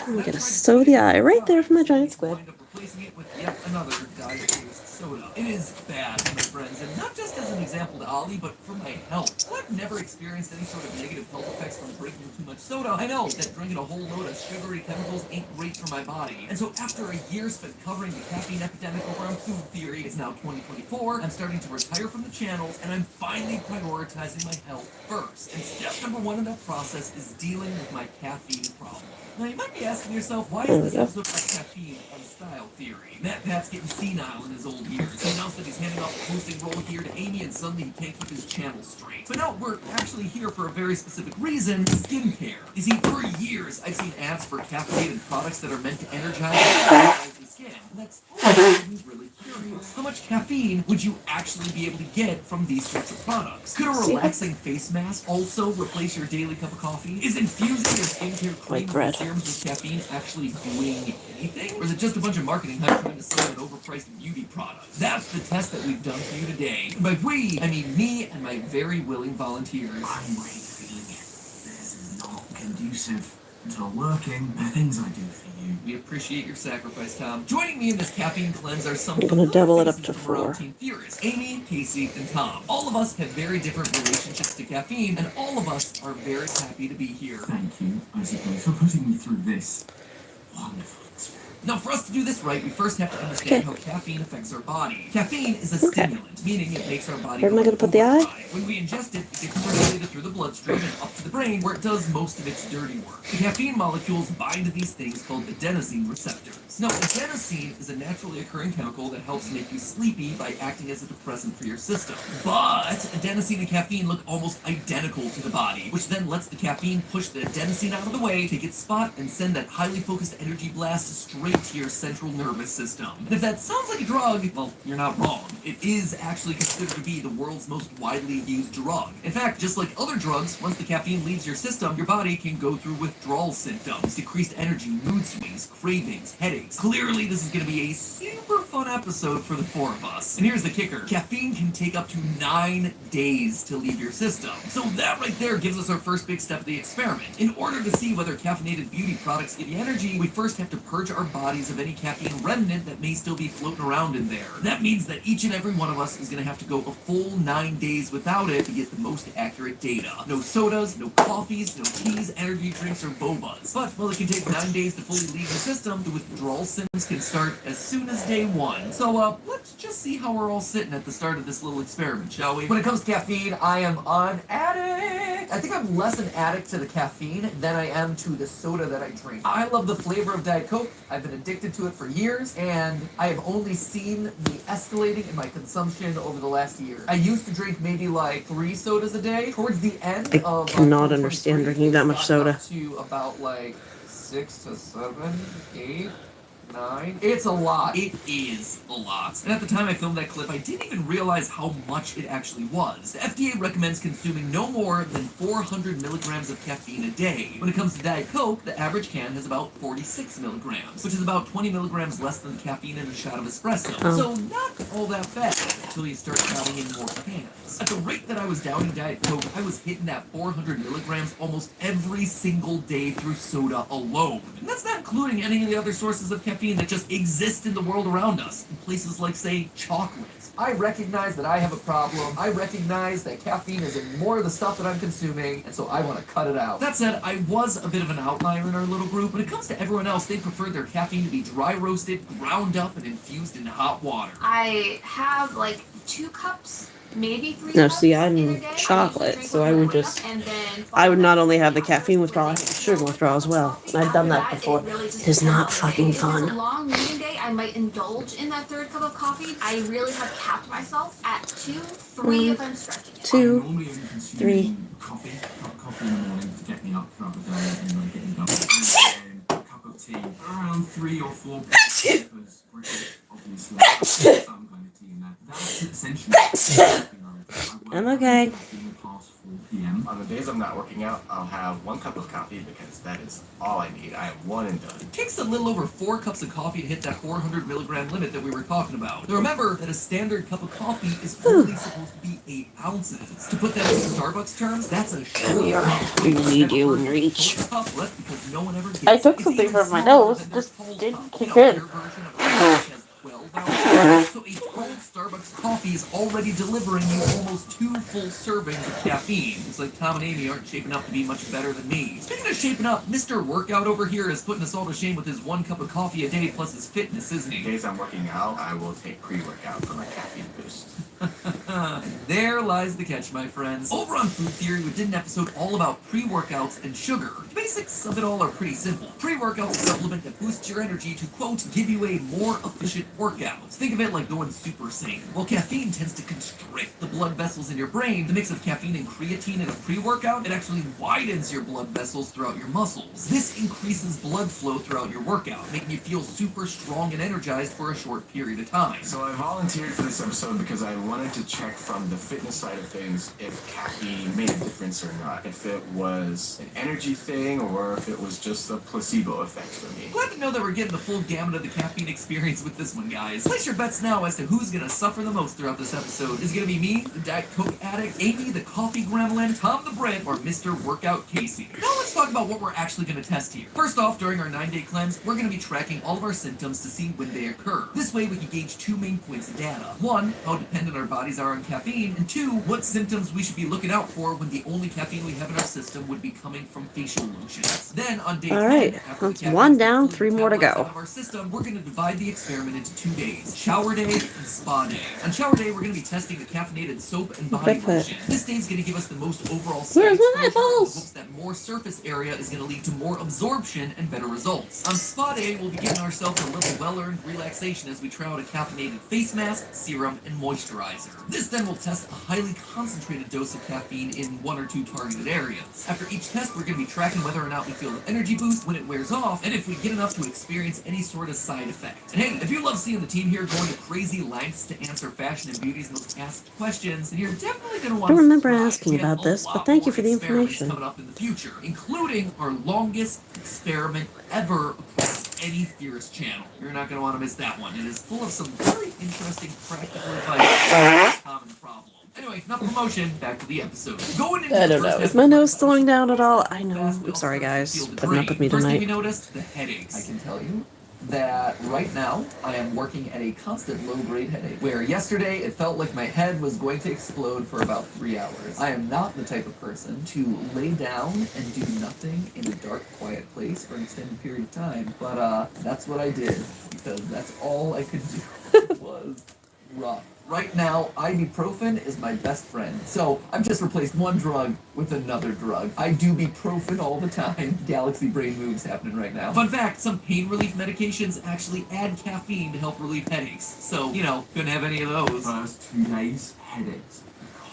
I'm gonna sew the eye right there for my giant squid. Wind up replacing it with yet another dye-based soda. It is bad, my friends, and not just as an example to Ollie, but for my health. I've never experienced any sort of negative health effects from drinking too much soda. I know that drinking a whole load of sugary chemicals ain't great for my body. And so after a year spent covering the caffeine epidemic over on Food Theory, it's now 2024, I'm starting to retire from the channels, and I'm finally prioritizing my health first. And step number one in that process is dealing with my caffeine problem. Now you might be asking yourself, why is this episode about caffeine on Style Theory? Matt Pat's getting senile in his old years. He announced that he's handing off the hosting role here to Amy, and suddenly he can't keep his channel straight. But no, we're actually here for a very specific reason: skincare. You see, for years I've seen ads for caffeinated products that are meant to energize and revitalize the skin. And that's really curious. How much caffeine would you actually be able to get from these sorts of products? Could a relaxing face mask also replace your daily cup of coffee? Is infusing your skincare cream with serums with caffeine actually doing anything? Or is it just a bunch of marketing hype trying to sell an overpriced beauty product? That's the test that we've done for you today. And by we, I mean me and my very willing volunteers. I'm really feeling it. This is not conducive to working the things I do for you. We appreciate your sacrifice, Tom. Joining me in this caffeine cleanse are some I'm gonna double it up to from our 4. Team Theorists: Amy, Casey, and Tom. All of us have very different relationships to caffeine, and all of us are very happy to be here. Thank you, I suppose, for putting me through this wonderful experience. Now, for us to do this right, we first have to understand how caffeine affects our body. Caffeine is a stimulant, meaning it makes our body Where am I go gonna put the eye? overdrive. When we ingest it, it gets circulated through the bloodstream and up to the brain, where it does most of its dirty work. The caffeine molecules bind to these things called adenosine receptors. Now, adenosine is a naturally occurring chemical that helps make you sleepy by acting as a depressant for your system. But adenosine and caffeine look almost identical to the body, which then lets the caffeine push the adenosine out of the way, take its spot, and send that highly focused energy blast straight to your central nervous system. And if that sounds like a drug, well, you're not wrong. It is actually considered to be the world's most widely used drug. In fact, just like other drugs, once the caffeine leaves your system, your body can go through withdrawal symptoms, decreased energy, mood swings, cravings, headaches. Clearly, this is going to be a super fun episode for the 4 of us. And here's the kicker: caffeine can take up to 9 days to leave your system. So that right there gives us our first big step of the experiment. In order to see whether caffeinated beauty products give you energy, we first have to purge our bodies of any caffeine remnant that may still be floating around in there. That means that each and every one of us is going to have to go a full 9 days without it to get the most accurate data. No sodas, no coffees, no teas, energy drinks, or bobas. But while it can take 9 days to fully leave the system, the withdrawal symptoms can start as soon as day 1. So let's just see how we're all sitting at the start of this little experiment, shall we? When it comes to caffeine, I am an addict. I think I'm less an addict to the caffeine than I am to the soda that I drink. I love the flavor of Diet Coke. I've been addicted to it for years, and I have only seen me escalating in my consumption over the last year. I used to drink maybe like 3 sodas a day. Towards the end I of cannot understand drinking that much soda. to about like 6 to 7, 8, 9. It's a lot. It is a lot. And at the time I filmed that clip, I didn't even realize how much it actually was. The FDA recommends consuming no more than 400 milligrams of caffeine a day. When it comes to Diet Coke, the average can has about 46 milligrams, which is about 20 milligrams less than the caffeine in a shot of espresso. So not all that bad until you start counting in more cans. At the rate that I was downing Diet Coke, I was hitting that 400 milligrams almost every single day through soda alone. And that's not including any of the other sources of caffeine that just exist in the world around us, in places like, say, chocolate. I recognize that I have a problem. I recognize that caffeine is in more of the stuff that I'm consuming, and so I want to cut it out. That said, I was a bit of an outlier in our little group. When it comes to everyone else, they prefer their caffeine to be dry roasted, ground up, and infused in hot water. I have like 2 cups, maybe 3 No, cups see, I'm in a day. chocolate, usually drink so I one would more just- cup, and then I would not only have the follow caffeine that withdrawal, I with have the sugar withdrawal as well. coffee. I've done that After before. really just It is not depends. fucking If it's a fun. long meeting day, I might indulge in that 3rd cup of coffee. I really have capped myself at 2, 3 if I'm stretching it. 2, I normally only consume 3. coffee, cup of coffee in the morning to get me up throughout the day and like get me going. And then a cup of tea around 3 or 4 because British, obviously, some kind of tea in there. That's essentially I'm okay. Past 4 p.m. On the days I'm not working out, I'll have 1 cup of coffee because that is all I need. I have 1 and done. It takes a little over 4 cups of coffee to hit that 400 milligram limit that we were talking about. Now remember that a standard cup of coffee is only supposed to be 8 ounces. To put that in Starbucks terms, that's a shot. We need you in reach. Well, that's because no one ever gets I took it. It's something even from my smaller nose, than their just tall didn't cup. kick Now, in. their version of Starbucks has 12 ounces. So a tall Starbucks coffee is already delivering you almost 2 full servings of caffeine. Looks like Tom and Amy aren't shaping up to be much better than me. Speaking of shaping up, Mr. Workout over here is putting us all to shame with his 1 cup of coffee a day plus his fitness, isn't he? Days I'm working out, I will take pre-workout for my caffeine boost. There lies the catch, my friends. Over on Food Theory, we did an episode all about pre-workouts and sugar. The basics of it all are pretty simple. Pre-workouts is a supplement that boosts your energy to, quote, give you a more efficient workout. Think of it like going Super Saiyan. While caffeine tends to constrict the blood vessels in your brain, the mix of caffeine and creatine in a pre-workout, it actually widens your blood vessels throughout your muscles. This increases blood flow throughout your workout, making you feel super strong and energized for a short period of time. So I volunteered for this episode because I wanted to check from the fitness side of things if caffeine made a difference or not. If it was an energy thing or if it was just a placebo effect for me. Glad to know that we're getting the full gamut of the caffeine experience with this one, guys. Place your bets now as to who's gonna suffer the most throughout this episode. Is it gonna be me, the Diet Coke addict, Amy, the coffee gremlin, Tom the Brent, or Mr. Workout Casey? Now let's talk about what we're actually gonna test here. First off, during our 9-day cleanse, we're gonna be tracking all of our symptoms to see when they occur. This way we can gauge 2 main points of data. 1, how dependent our bodies are on caffeine, and 2, what symptoms we should be looking out for when the only caffeine we have in our system would be coming from facial lotions. Then on day 10, Alright, after the that's caffeine's 1 down, fully 3 more to metabolized go. out of our system, we're going to divide the experiment into 2 days, shower day and spa day. On shower day, we're going to be testing the caffeinated soap and body Put- lotion. This day is going to give us the most overall Where's my exposure in the nipples? hopes that more surface area is going to lead to more absorption and better results. On spa day, we'll be giving ourselves a little well-earned relaxation as we try out a caffeinated face mask, serum, and moisturizer. This then will test a highly concentrated dose of caffeine in 1 or 2 targeted areas. After each test, we're going to be tracking whether or not we feel an energy boost when it wears off, and if we get enough to experience any sort of side effect. And hey, if you love seeing the team here going to crazy lengths to answer fashion and beauty's most asked questions, then you're definitely going to want I to don't remember subscribe. asking We have about a this, lot but thank you more for the experiments information. coming up in the future, including our longest experiment ever across any Theorist channel. You're not going to want to miss that one. It is full of some very interesting practical advice. Common problem. Anyway, enough promotion. Back to the episode. Going into I the don't first know. Is half my of the nose podcast, slowing down at all? I how know. fast we I'm all sorry, start to guys. feel the Putting up with me drain. First thing we tonight. noticed, the headaches. I can tell you that right now I am working at a constant low-grade headache, where yesterday it felt like my head was going to explode for about 3 hours. I am not the type of person to lay down and do nothing in a dark, quiet place for an extended period of time, but that's what I did, because that's all I could do. It was rough. Right now, ibuprofen is my best friend. So, I've just replaced one drug with another drug. I do ibuprofen all the time. Galaxy brain moves happening right now. Fun fact, some pain relief medications actually add caffeine to help relieve headaches. So, couldn't have any of those. First 2 days, headaches.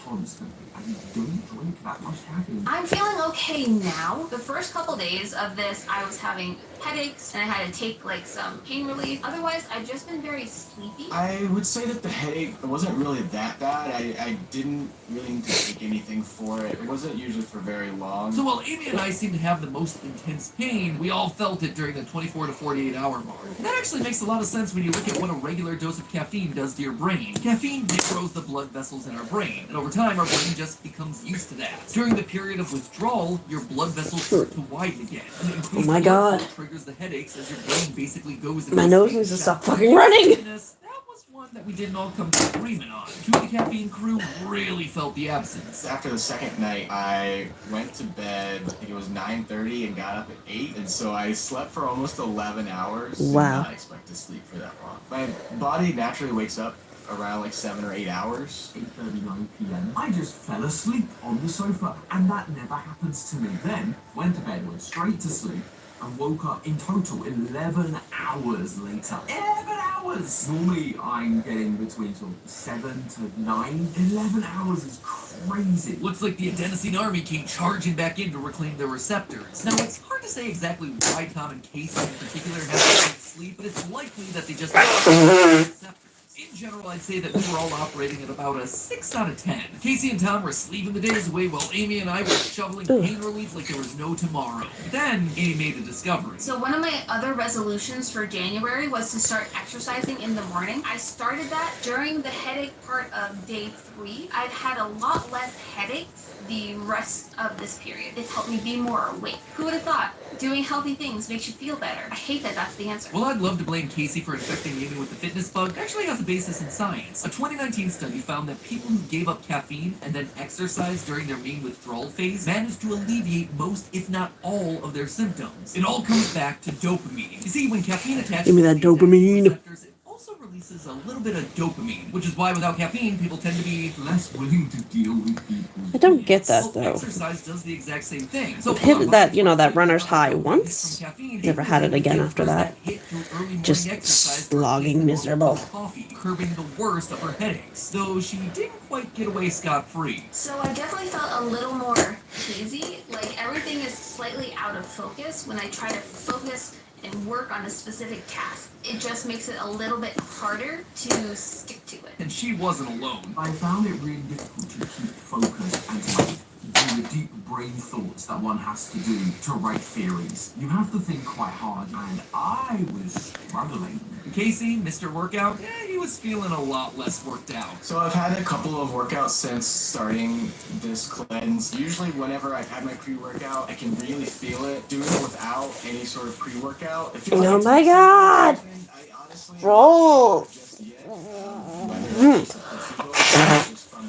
Constantly. And you don't drink that much caffeine. I'm feeling okay now. The first couple days of this, I was having headaches and I had to take like some pain relief. Otherwise, I've just been very sleepy. I would say that the headache wasn't really that bad. I didn't really need to take anything for it. It wasn't usually for very long. So while Amy and I seem to have the most intense pain, we all felt it during the 24 to 48 hour mark. And that actually makes a lot of sense when you look at what a regular dose of caffeine does to your brain. Caffeine narrows the blood vessels in our brain, and over time our brain just becomes used to that. During the period of withdrawal, your blood vessels start to widen again. And the increased my blood God. flow triggers the headaches as your brain basically goes into My a nose state needs to of stop shock. fucking running. That was one that we didn't all come to agreement on. 2 of the caffeine crew really felt the absence. After the second night, I went to bed, I think it was 9:30, and got up at 8, and so I slept for almost 11 hours. Wow. Did not expect to sleep for that long. My body naturally wakes up around like 7 or 8 hours. 8:39 p.m. I just fell asleep on the sofa, and that never happens to me. Then went to bed, went straight to sleep, and woke up in total 11 hours later. 11 hours! Normally I'm getting between sort of 7 to 9. 11 hours is crazy. Looks like the adenosine army came charging back in to reclaim their receptors. Now, it's hard to say exactly why Tom and Casey in particular had to sleep, but it's likely that they just receptors. In general, I'd say that we were all operating at about a 6 out of 10. Casey and Tom were sleeping the days away while Amy and I were shoveling pain relief like there was no tomorrow. But then, Amy made a discovery. So one of my other resolutions for January was to start exercising in the morning. I started that during the headache part of day 3. I've had a lot less headaches the rest of this period. It's helped me be more awake. Who would have thought? Doing healthy things makes you feel better. I hate that that's the answer. Well, I'd love to blame Casey for infecting Amy with the fitness bug. It actually has a basis in science. A 2019 study found that people who gave up caffeine and then exercised during their main withdrawal phase managed to alleviate most, if not all, of their symptoms. It all comes back to dopamine. You see, when caffeine attaches Give me that to the dopamine. receptors, it also releases a little bit of dopamine, which is why without caffeine, people tend to be Less willing to deal with people. I don't get that well, though. exercise does the exact same thing. So I've hit that, you know, that runner's high once. Never had it again after that. Just slogging miserable. Coffee, curbing the worst of her headaches, though she didn't quite get away scot-free. So I definitely felt a little more hazy, like everything is slightly out of focus when I try to focus and work on a specific task. It just makes it a little bit harder to stick to it. And she wasn't alone. I found it really difficult to keep focus and to do the deep brain thoughts that one has to do to write theories. You have to think quite hard, and I was struggling. Casey, Mr. Workout, he was feeling a lot less worked out. So I've had a couple of workouts since starting this cleanse. Usually whenever I've had my pre-workout, I can really feel it. Doing it without any sort of pre-workout, it feels Oh like my it's God. I honestly Roll. just yet, whether it's a placebo or just from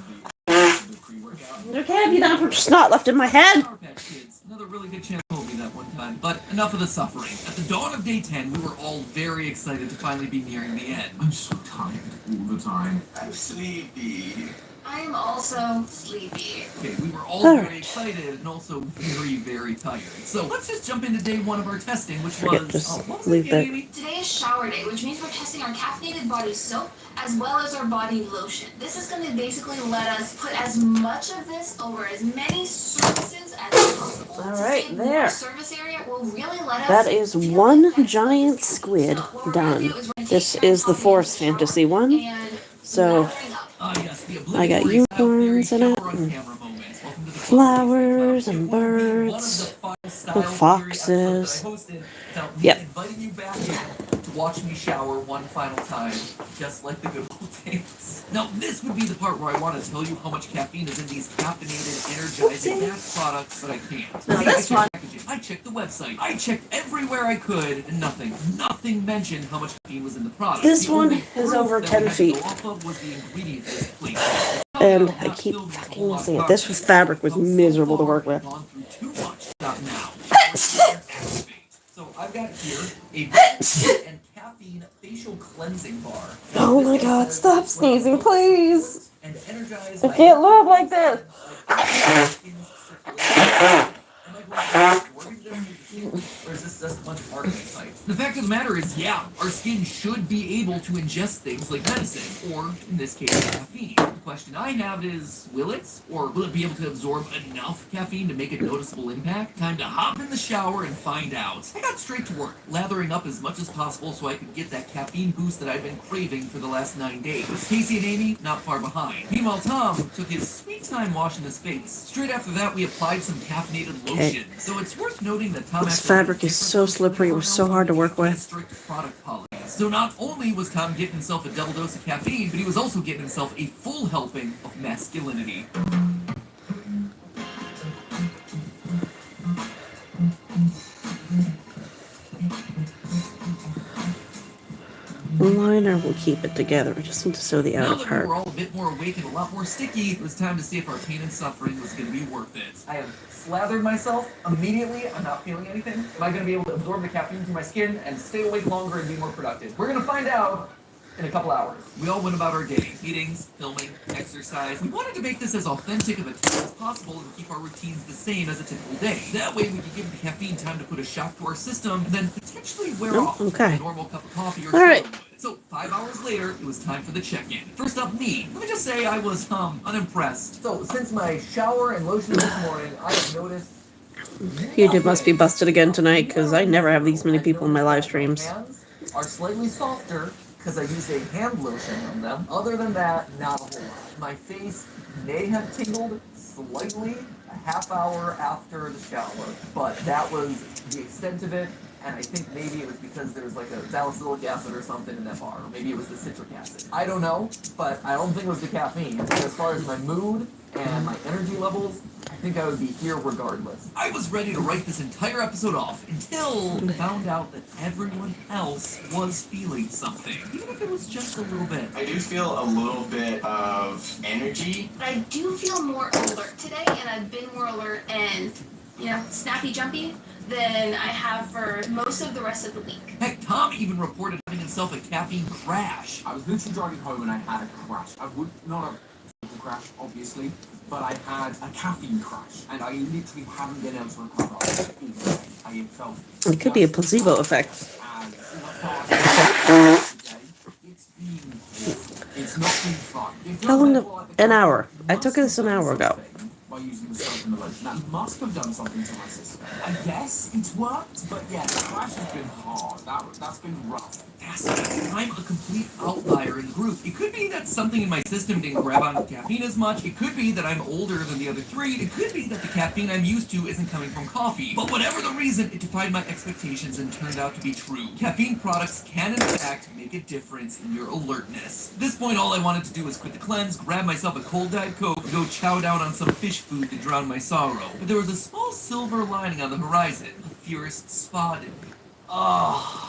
the pre-workout. There can't be that much snot left in my head. Sour Patch Kids, another really good channel told me that one time. But enough of the suffering. At the dawn of day 10, we were all very excited to finally be nearing the end. I'm so tired all the time. I'm sleepy. I am also sleepy. Okay, we were all Alright. very excited and also very, very tired. So let's just jump into day 1 of our testing, which Forget, was... just what was leave it, that. Amy? Today is shower day, which means we're testing our caffeinated body soap as well as our body lotion. This is going to basically let us put as much of this over as many surfaces as possible. All To right, save there. more surface area will really let us That is feel one like that's giant focused. squid So what we're gonna done. do is we're gonna This take is the turns Forest hopping in the Fantasy shower one. and So lathering up. Yes, the I got obligatory unicorns in it, shower on and camera moments. Welcome to the flowers club. and It will be one of the birds fun and style foxes. theory episodes that I hosted without me Yep. inviting you back in to watch me shower one final time, just like the good old days. Now, this would be the part where I want to tell you how much caffeine is in these caffeinated, energizing bath products, but I can't. Now See, this I one- checked packaging. I checked the website. I checked everywhere I could, and nothing mentioned how much caffeine was in the product. This The one only is proof over that 10 we had to feet. go off of was the ingredient list, please. And I keep fucking missing it. This fabric was miserable to work with. Gone through too much. Stop now. So I've got here a vitamin and caffeine facial cleansing bar. Oh my God, stop sneezing, please. And energize I can't live like this. Or is this just a bunch of marketing sites? The fact of the matter is, yeah, our skin should be able to ingest things like medicine, or in this case, caffeine. The question I have is, will it? Or will it be able to absorb enough caffeine to make a noticeable impact? Time to hop in the shower and find out. I got straight to work, lathering up as much as possible so I could get that caffeine boost that I've been craving for the last 9 days. Casey and Amy, not far behind. Meanwhile, Tom took his sweet time washing his face. Straight after that, we applied some caffeinated lotion. So it's worth noting that Tom This actually fabric is so slippery, it was so hard to work with. strict product policy. So not only was Tom getting himself a double dose of caffeine, but he was also getting himself a full helping of masculinity. Liner will keep it together. I just need to sew the Now outer that we part. were all a bit more awake and a lot more sticky, it was time to see if our pain and suffering was going to be worth it. I have slathered myself immediately. I'm not feeling anything. Am I going to be able to absorb the caffeine through my skin and stay awake longer and be more productive? We're going to find out in a couple hours. We all went about our day. Meetings, filming, exercise. We wanted to make this as authentic of a time as possible and keep our routines the same as a typical day. That way we could give the caffeine time to put a shock to our system and then potentially wear Oh, off okay. like a normal cup of coffee or All right. soda would. So 5 hours later, it was time for the check-in. First up, me. Let me just say I was unimpressed. So since my shower and lotion this morning, I have noticed YouTube must be busted again tonight because I never have these many people in my live streams. My hands are slightly softer because I used a hand lotion on them. Other than that, not a whole lot. My face may have tingled slightly a half hour after the shower, but that was the extent of it. and I think maybe it was because there's like a salicylic acid or something in that bar, or maybe it was the citric acid. I don't know, but I don't think it was the caffeine. As far as my mood and my energy levels, I think I would be here regardless. I was ready to write this entire episode off until I found out that everyone else was feeling something, even if it was just a little bit. I do feel a little bit of energy. But I do feel more alert today, and I've been more alert and, snappy jumpy than I have for most of the rest of the week. Heck, Tom even reported having himself a caffeine crash. I was literally driving home and I had a crash. I would not have a crash, obviously, but I had a caffeine crash, and I literally haven't been able to recover all day. I felt It could be a placebo effect. and it's been awful. It's not been fun. It feels How long? like, well, An hour. I must took this have an done hour ago. something by using the soap and the lotion. That must have done something to my system. I guess it's worked, but yeah, the crash has been hard. That's been rough. Fascinating. I'm a complete outlier in the group. It could be that something in my system didn't grab onto caffeine as much. It could be that I'm older than the other three. It could be that the caffeine I'm used to isn't coming from coffee. But whatever the reason, it defied my expectations and turned out to be true. Caffeine products can in fact make a difference in your alertness. At this point, all I wanted to do was quit the cleanse, grab myself a cold Diet Coke, and go chow down on some fish food to drown my sorrow. But there was a small silver lining on the horizon. A Fierce spa day. Ah.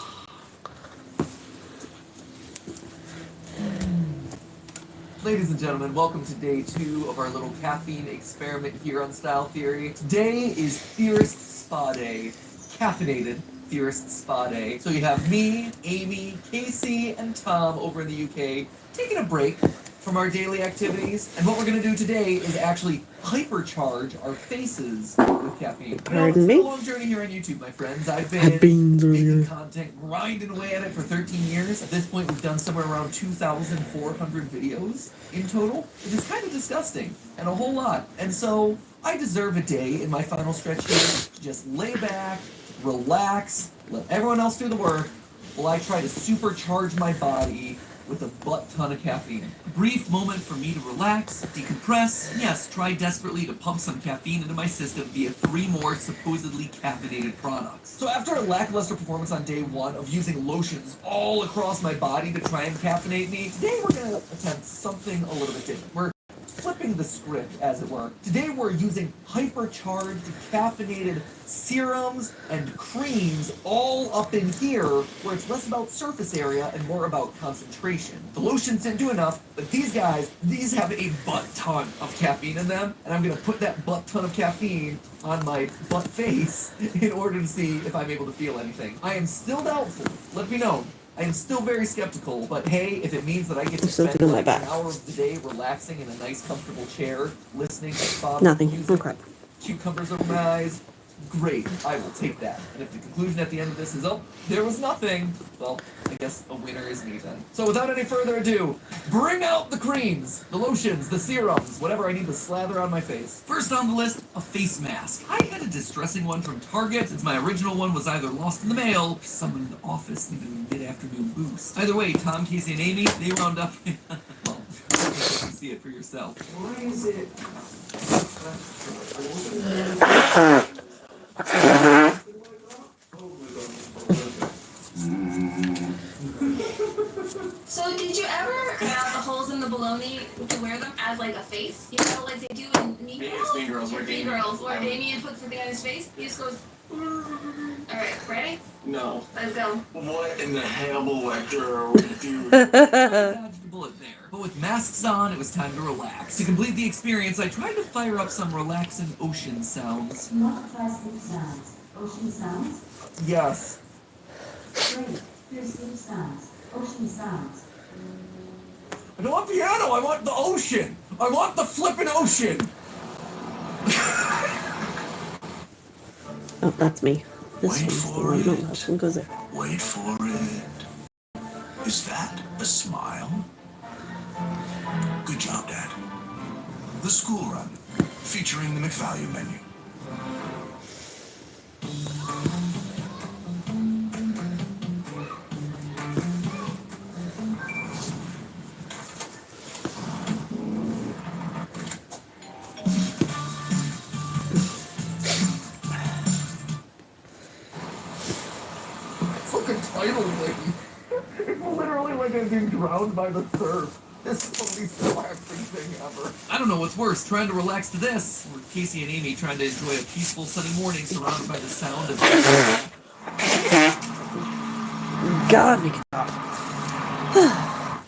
Ladies and gentlemen, welcome to day 2 of our little caffeine experiment here on Style Theory. Today is Fierce Spa Day. Caffeinated Fierce Spa Day. So you have me, Amy, Casey, and Tom over in the UK taking a break from our daily activities. And what we're going to do today is actually hypercharge our faces with caffeine. Pardon it's me? been a long journey here on YouTube, my friends. I've Had been beans making earlier. content, grinding away at it for 13 years. At this point, we've done somewhere around 2,400 videos in total, which is kind of disgusting and a whole lot. And so I deserve a day in my final stretch here to just lay back, relax, let everyone else do the work while I try to supercharge my body with a butt ton of caffeine. A brief moment for me to relax, decompress, and yes, try desperately to pump some caffeine into my system via 3 more supposedly caffeinated products. So after a lackluster performance on day 1 of using lotions all across my body to try and caffeinate me, today we're gonna attempt something a little bit different. We're flipping the script, as it were. Today we're using hypercharged, caffeinated serums and creams all up in here, where it's less about surface area and more about concentration. The lotions didn't do enough, but these guys, these have a butt ton of caffeine in them, and I'm gonna put that butt ton of caffeine on my butt face in order to see if I'm able to feel anything. I am still doubtful, let me know. I am still very skeptical, but hey, if it means that I get to There's spend something on my like back. an hour of the day relaxing in a nice, comfortable chair, listening to spa Nothing. music, Oh crap. cucumbers over my eyes, great, I will take that. And if the conclusion at the end of this is, oh, there was nothing, well, I guess a winner is me then. So without any further ado, bring out the creams, the lotions, the serums, whatever I need to slather on my face. First on the list, a face mask. I had a distressing one from Target, since my original one was either lost in the mail, or someone in the office needed a mid-afternoon boost. Either way, Tom, Casey, and Amy, they wound up, well, you can see it for yourself. Why is it? So did you ever have the holes in the bologna to wear them as like a face? You know, like they do in Mean Girls? Mean Girls, where Mean Damien- Girls, where Damien puts something on his face. He just goes, alright, ready? No. Let's go. What in the Hannibal Lecter are we doing? Dodged a bullet there. But with masks on, it was time to relax. To complete the experience, I tried to fire up some relaxing ocean sounds. Not plastic sounds. Ocean sounds? Yes. Great. Here's sleep sounds. Ocean sounds. I don't want piano, I want the ocean! I want the flippin' ocean! Oh, that's me. This Wait one's the for one. No, it. that one goes there. Wait for it. Is that a smile? Good job, Dad. The school run, featuring the McValue menu. like a tidal wave. It's literally like I'm being drowned by the surf. This is the least relaxing thing ever. I don't know what's worse, trying to relax to this, or Casey and Amy trying to enjoy a peaceful sunny morning surrounded by the sound of... God, make it stop.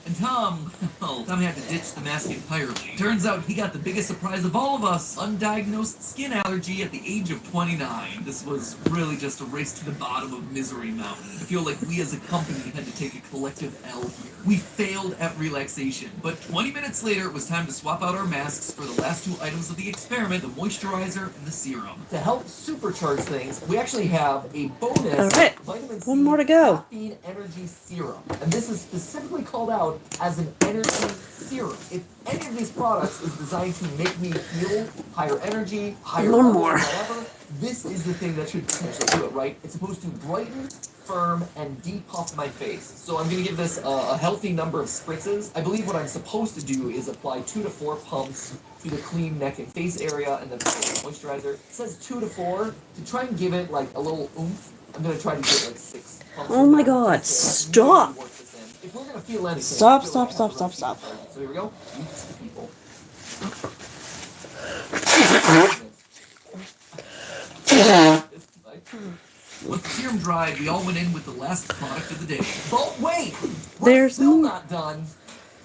And Tom, well, Tom had to ditch the mask entirely. Turns out he got the biggest surprise of all of us, undiagnosed skin allergy at the age of 29. This was really just a race to the bottom of Misery Mountain. I feel like we as a company had to take a collective L here. We failed at relaxation, but 20 minutes later it was time to swap out our masks for the last two items of the experiment, the moisturizer and the serum. To help supercharge things, we actually have a bonus Alright, vitamin C one more to go. caffeine energy serum. And this is specifically called out as an energy serum. If any of these products is designed to make me feel higher energy, higher One level, more. whatever, this is the thing that should potentially do it, right? It's supposed to brighten, firm, and depuff my face. So I'm going to give this a healthy number of spritzes. I believe what I'm supposed to do is apply 2 to 4 pumps to the clean neck and face area, and then the moisturizer. It says 2 to 4. To try and give it like a little oomph, I'm going to try to get like 6 pumps. Oh my God, stop. If we're gonna feel anything, Stop, feel stop, like stop, the stop, rest stop. of the So here we go. Eat the people. With the serum dried, we all went in with the last product of the day. But wait! We're There's still more. not done.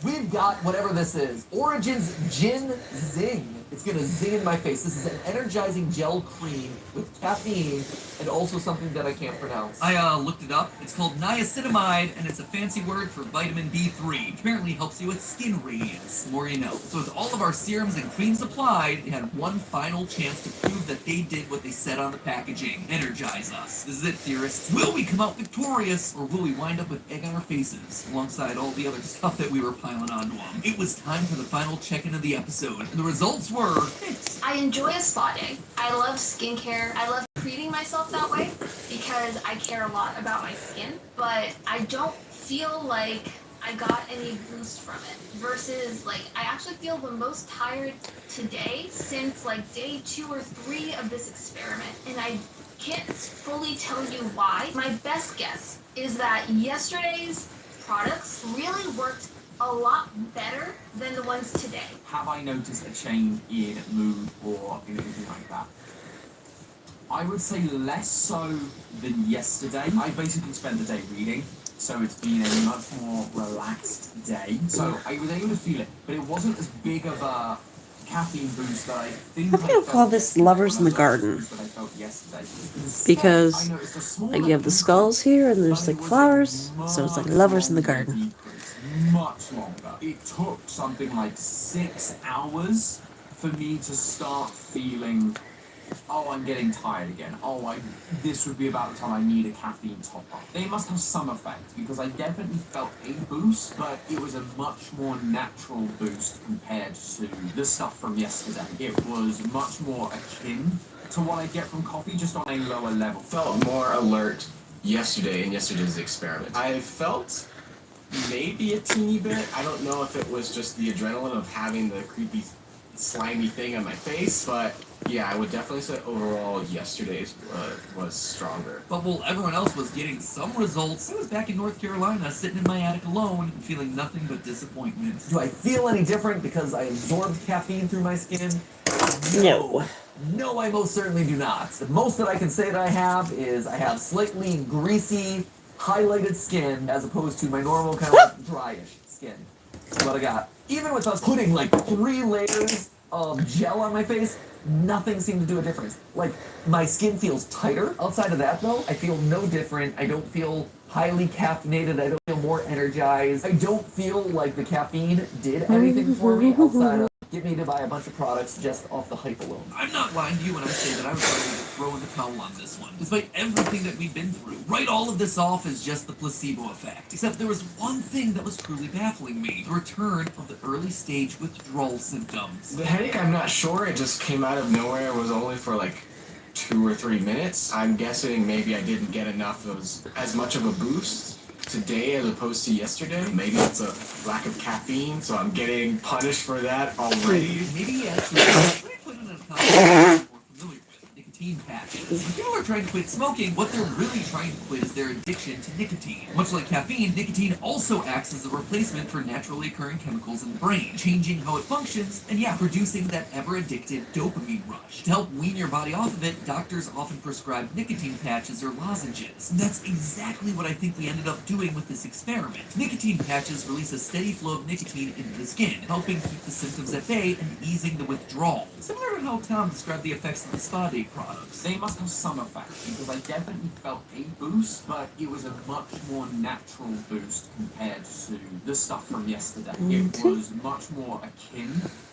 We've got whatever this is. Origins Gin Zing. It's gonna zing in my face. This is an energizing gel cream with caffeine and also something that I can't pronounce. I looked it up. It's called niacinamide, and it's a fancy word for vitamin B3. Apparently helps you with skin radiance. The more you know. So with all of our serums and creams applied, they had one final chance to prove that they did what they said on the packaging. Energize us. This is it, theorists. Will we come out victorious, or will we wind up with egg on our faces, alongside all the other stuff that we were piling onto them? It was time for the final check-in of the episode, and the results were... I enjoy a spa day. I love skincare. I love treating myself that way because I care a lot about my skin, but I don't feel like I got any boost from it. Versus, like, I actually feel the most tired today since, like, day 2 or 3 of this experiment, and I can't fully tell you why. My best guess is that yesterday's products really worked a lot better than the ones today. Have I noticed a change in mood or anything like that? I would say less so than yesterday. I basically spent the day reading, so it's been a much more relaxed day. So I was able to feel it, but it wasn't as big of a caffeine boost that I think I think I'll call this Lovers in the Garden. that I felt yesterday. Because I noticed a small like you have the skulls here and there's like flowers, so it's like Lovers in the Garden. Much longer. It took something like 6 hours for me to start feeling, oh, I'm getting tired again. Oh, this would be about the time I need a caffeine top-up. They must have some effect, because I definitely felt a boost, but it was a much more natural boost compared to the stuff from yesterday. It was much more akin to what I get from coffee, just on a lower level. Felt more alert yesterday in yesterday's experiment. I felt maybe a teeny bit. I don't know if it was just the adrenaline of having the creepy, slimy thing on my face, but yeah, I would definitely say overall yesterday's was stronger. But while everyone else was getting some results, I was back in North Carolina, sitting in my attic alone, and feeling nothing but disappointment. Do I feel any different because I absorbed caffeine through my skin? No. No, I most certainly do not. The most that I can say that I have is I have slightly greasy, highlighted skin as opposed to my normal kind of like dryish skin. That's what I got. Even with us putting like 3 layers of gel on my face, nothing seemed to do a difference. Like, my skin feels tighter. Outside of that though, I feel no different. I don't feel highly caffeinated. I don't feel more energized. I don't feel like the caffeine did anything for me outside of get me to buy a bunch of products just off the hype alone. I'm not lying to you when I say that I was ready to throw in the towel on this one. Despite everything that we've been through, write all of this off as just the placebo effect. Except there was one thing that was truly baffling me. The return of the early stage withdrawal symptoms. The headache, I'm not sure. It just came out of nowhere. It was only for like 2 or 3 minutes. I'm guessing maybe I didn't get enough of as much of a boost today as opposed to yesterday. Maybe it's a lack of caffeine, so I'm getting punished for that already. Maybe actually, let me put it in a context you're more familiar with. nicotine patches. When people are trying to quit smoking, what they're really trying to quit is their addiction to nicotine. Much like caffeine, nicotine also acts as a replacement for naturally occurring chemicals in the brain, changing how it functions, and yeah, producing that ever-addictive dopamine rush. To help wean your body off of it, doctors often prescribe nicotine patches or lozenges. And that's exactly what I think we ended up doing with this experiment. Nicotine patches release a steady flow of nicotine into the skin, helping keep the symptoms at bay and easing the withdrawal. Similar to how Tom described the effects of the spa day products. They must have some effect because I definitely felt a boost, but it was a much more natural boost compared to the stuff from yesterday. It was much more akin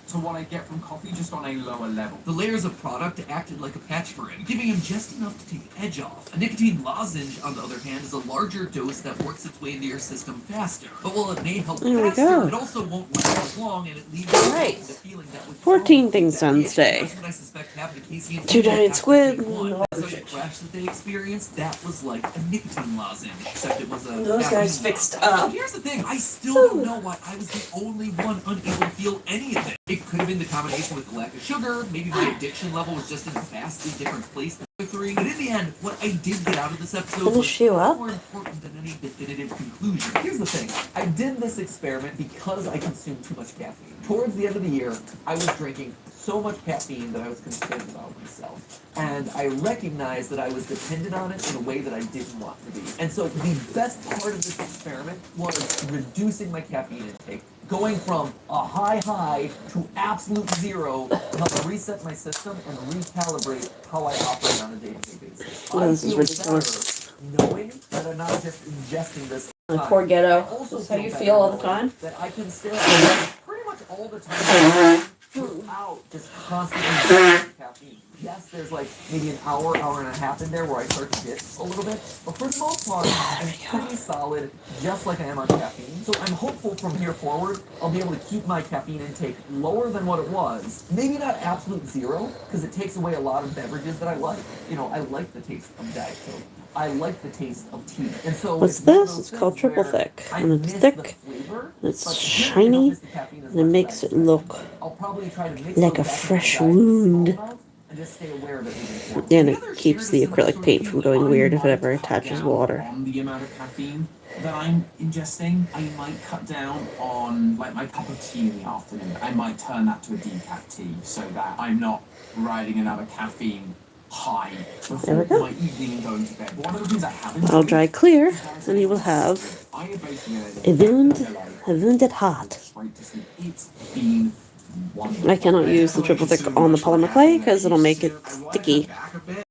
to what I get from coffee, just on a lower level. The layers of product acted like a patch for him, giving him just enough to take the edge off. A nicotine lozenge, on the other hand, is a larger dose that works its way into your system faster. But while it may help There we faster, go. it also won't last as long, and it leaves you Alright. with the feeling that with 14 things done today. That's what I suspect happened to Casey and 2 Ethan giant after squid day and one. the water So the fish. crash that they experienced, that was like a nicotine lozenge, except it was a Those guys caffeine fixed lozenge. up. Here's the thing, I still don't know why I was the only one unable to feel any of it. It could have been the combination with the lack of sugar, maybe my addiction level was just in a vastly different place than the three. But in the end, what I did get out of this episode Finish was you up? more important than any definitive conclusion. Here's the thing, I did this experiment because I consumed too much caffeine. Towards the end of the year, I was drinking so much caffeine that I was concerned about myself. And I recognized that I was dependent on it in a way that I didn't want to be. And so the best part of this experiment was reducing my caffeine intake. Going from a high to absolute zero helped reset my system and recalibrate how I operate on a day-to-day basis. Oh, this is I feel ridiculous. better knowing that I'm not just ingesting this. Poor ghetto. I also Is that how you feel feel all the better knowing time? that I can stay up pretty much all the time without just constantly drinking caffeine. Yes, there's like maybe an hour and a half in there where I start to get a little bit, but for the most part, I'm pretty solid, just like I am on caffeine. So I'm hopeful from here forward, I'll be able to keep my caffeine intake lower than what it was. Maybe not absolute zero, because it takes away a lot of beverages that I like. You know, I like the taste of Diet Coke. I like the taste of tea. And so What's it's one of this? those It's called things triple where thick. I And it's miss the thick, flavor, it's but shiny, I don't miss the caffeine as and it much makes as it I used look to. I'll probably try to mix like those a back into fresh my diet in a small wound. amount and just stay aware of it moving forward. And The it other keeps the shared is similar acrylic sort of paint from feeling. going weird if it I ever might cut attaches down water. on the amount of caffeine that I'm ingesting. I might cut down on like my cup of tea in the afternoon. I might turn that to a decaf tea so that I'm not riding another caffeine high There before we go. my evening and going to bed. One of the things I haven't I'll done dry clear, is and you will have I have basically a wounded heart. straight to sleep. It's been wonderful. I cannot use the triple thick on the polymer clay because it'll make it I want sticky. to back a bit.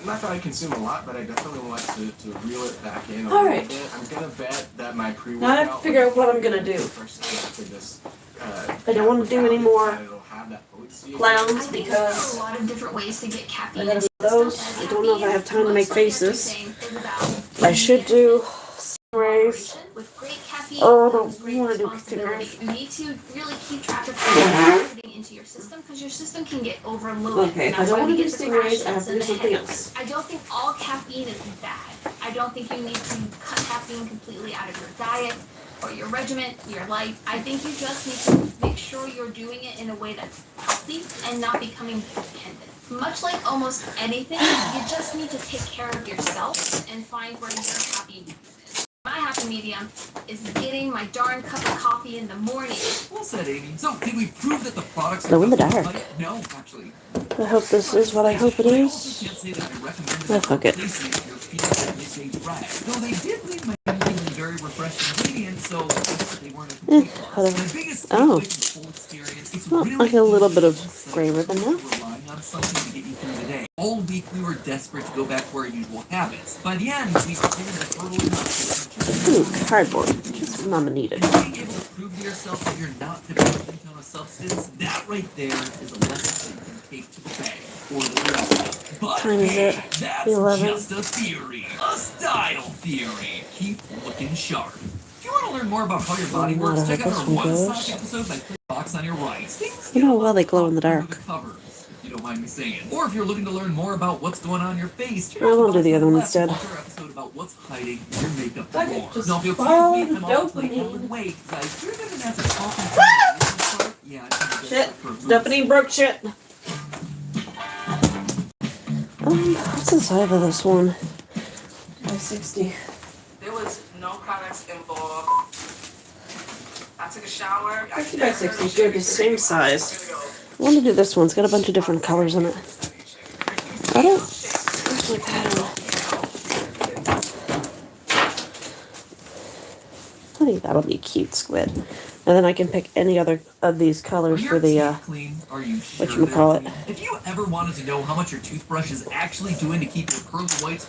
Not that I consume a lot, but I definitely want to reel it back in a All little right. bit. I'm gonna bet that my pre-workout. Now I have to figure out what I'm gonna do. First time after this, I don't want to do any more it'll have that potency. clowns I think there because are a lot of different ways to get caffeine. I gotta into do your those. system. I don't know if I have time to make Much like faces. what you're saying is about I should do rays. with great caffeine Oh, I comes don't great wanna do responsibility. stingrays. You need to really keep track of how you're putting into your system because your system can get overloaded. Okay, and if I that's don't why wanna we do get the stingrays, crash I have tests to and do the something headaches. else. I don't think all caffeine is bad. I don't think you need to cut caffeine completely out of your diet or your regimen, your life. I think you just need to make sure you're doing it in a way that's healthy and not becoming dependent. Much like almost anything, you just need to take care of yourself and find where your happy medium is. My happy medium is getting my darn cup of coffee in the morning. Well said, Amy. So, did we prove that the products Glow in the dark. No, actually. I hope this is what I hope it I is. also can't say that I recommend Oh, fuck it. replacing your feet midday drag. Though they did leave my feeling very refreshing ingredient, so I guess they weren't a complete loss. whatever. My biggest Oh. takeaway from the whole experience is Well, really I get a little bit of instead gray ribbon now. relying on something to get you through the day. All week we were desperate to go back to our usual habits. By the end, we became the hurdle enough. Ooh, cardboard. Just mama needed. And being able to prove to yourself that you're not dependent on a substance, that right there is a lesson that you can take to the bank or the rest. But Time is hey, it? that's 11. just a theory, a style theory. Keep looking sharp. If you want to learn more about how your body I don't know works, how check out this our one One goes. Sock episode by Chris Box on your right. Things You get know a how well they little glow in the tough under dark. the covers, if you don't mind me saying. Or if you're looking to learn more about what's going on in your face, check I out the won't do box the on other one left instead. to watch our episode about what's hiding in your makeup Fuck it, drawer. just Now, if you'll follow excuse me, the I'm off to play dopamine. Helen Wade, because you're gonna have to talk and yeah, I think Shit. for a boost. Stephanie broke shit. What's the size of this one? By 60. There was no products involved. I took a shower. 50 by 60 is good. The same size. I want to do this one. It's got a bunch of different colors in it. I don't actually I think that'll be a cute squid. And then I can pick any other of these colors for the, clean? Are you sure whatchamacallit. If you ever wanted to know how much your toothbrush is actually doing to keep your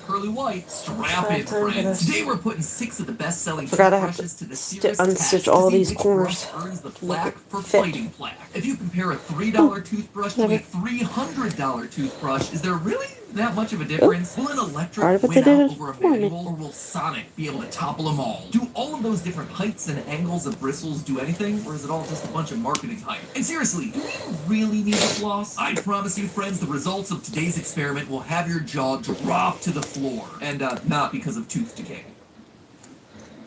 pearly white, strap in, friends. Today we're putting 6 of the best-selling Forgot I have toothbrushes to the to serious unstitch test all to see these which corners. brush earns the Make plaque it for fit. fighting plaque. If you compare a $3 toothbrush to a $300 toothbrush, is there really that much of a difference? Will an Part electric of it they win did out is over a for me. manual, or will Sonic be able to topple them all? Do all of those different heights and angles of bristles do anything, or is it all just a bunch of marketing hype? And seriously, do we really need to floss? I promise you, friends, the results of today's experiment will have your jaw drop to the floor, and not because of tooth decay.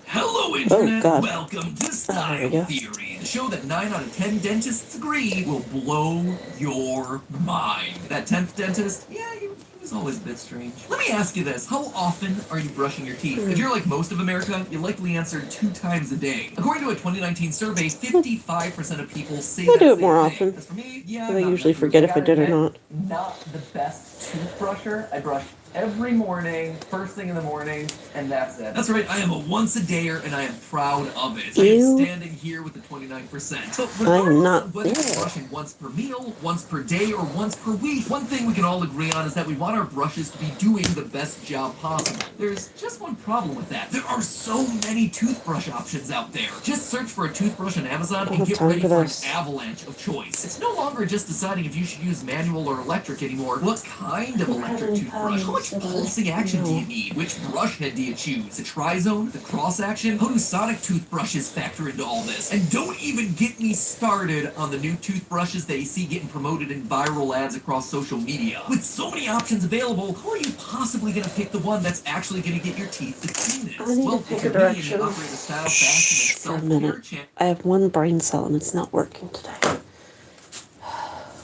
Hello, Internet! God. Welcome to There we Style go. Theory, the show that 9 out of 10 dentists agree will blow your mind. That 10th dentist, yeah, he was always a bit strange. Let me ask you this, how often are you brushing your teeth? If you're like most of America, you likely answered 2 times a day. According to a 2019 survey, 55% of people say I that do it same more thing. often. As for me, yeah, I not usually enough. forget if I did or not. Not the best toothbrusher. I brush every morning, first thing in the morning, and that's it. That's right, I am a once-a-dayer, and I am proud of it. I am You- standing here with the 29%. But I am regardless not of whether you're there. brushing once per meal, once per day, or once per week, one thing we can all agree on is that we want our brushes to be doing the best job possible. There's just one problem with that. There are so many toothbrush options out there. Just search for a toothbrush on Amazon and have get time ready for for an this. avalanche of choice. It's no longer just deciding if you should use manual or electric anymore. What kind of electric toothbrush? How much pulsing action do you need? Which brush head do you choose? The tri-zone? The cross action? How do sonic toothbrushes factor into all this? And don't even get me started on the new toothbrushes that you see getting promoted in viral ads across social media. With so many options available, how are you possibly going to pick the one that's actually going to get your teeth the cleanest? I need to pick if a you're me and direction. you operate a style, Shh, fashion, for a and minute. self-care I have one brain cell and it's not working today.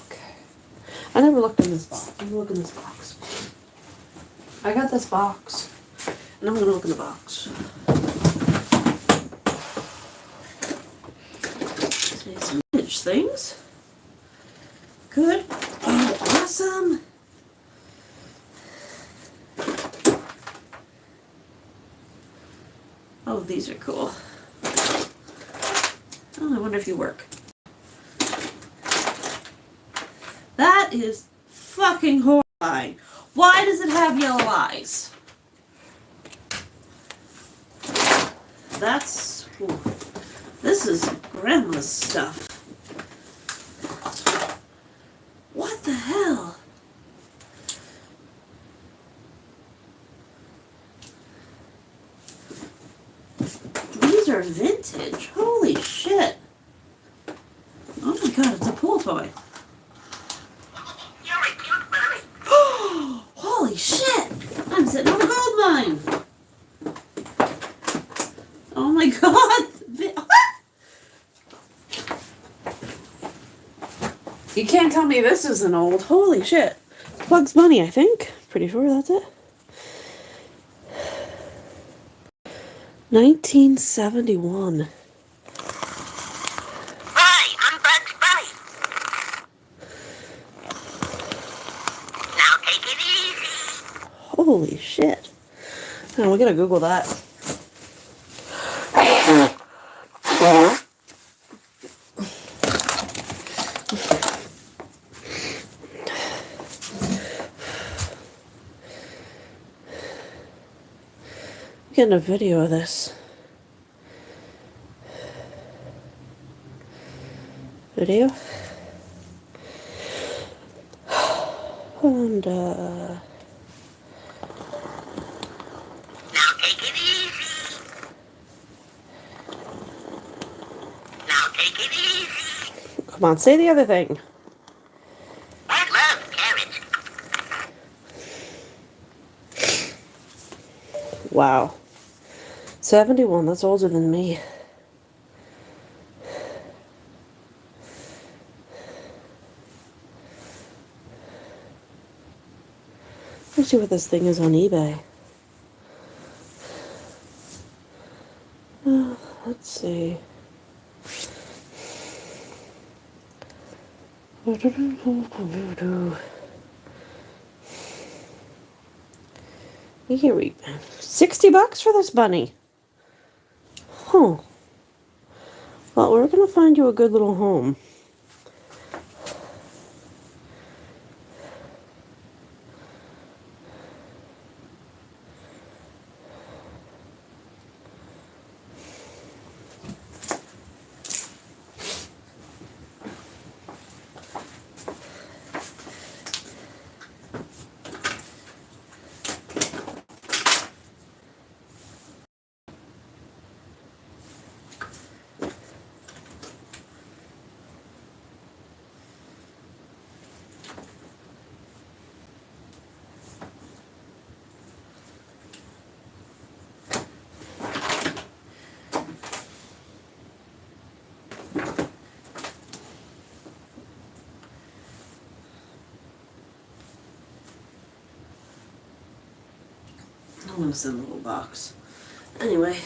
Okay. I never looked in this box. I'm gonna look in this box. I got this box. And I'm gonna look in the box. See some vintage things. Good. Oh, awesome. Oh, these are cool. Oh, I wonder if you work. That is fucking horrifying. Why does it have yellow eyes? That's... ooh. This is grandma's stuff. What the hell? These are vintage. Holy shit. Oh my god, it's a pool toy. Holy shit! I'm sitting on a gold mine! Oh my god! You can't tell me this isn't old. Holy shit. Bugs Bunny, I think. Pretty sure that's it. 1971. Hi, I'm Bugs Bunny. Now take it easy. Holy shit. Oh, we're gonna Google that. I'm getting a video of this. Video? And, Now take it easy. Now take it easy. come on, say the other thing. I love carrots. Wow. 71, that's older than me. Let's see what this thing is on eBay. Let's see. Here we go. $60 for this bunny. Huh. Well, we're gonna find you a good little home. I want to send a little box. Anyway,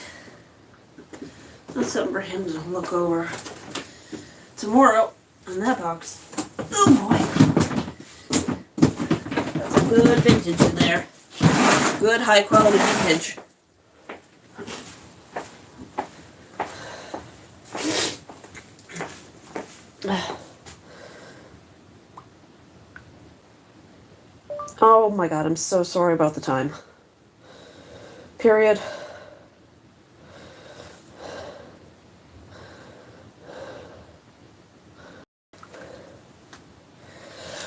that's something for him to look over tomorrow in that box. Oh boy. That's a good vintage in there. Good high quality vintage. Oh my god, I'm so sorry about the time. Period.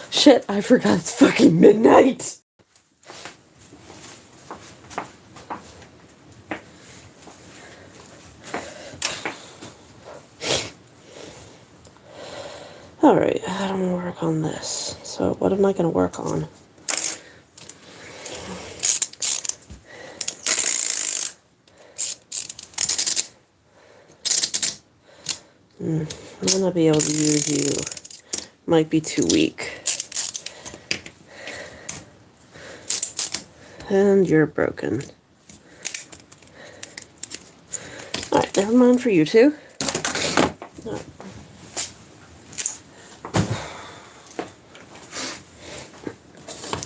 Shit, I forgot it's fucking midnight. Alright, I don't want to work on this. So what am I going to work on? I'm going to be able to use you. Might be too weak. And you're broken. Alright, never mind for you two. Right.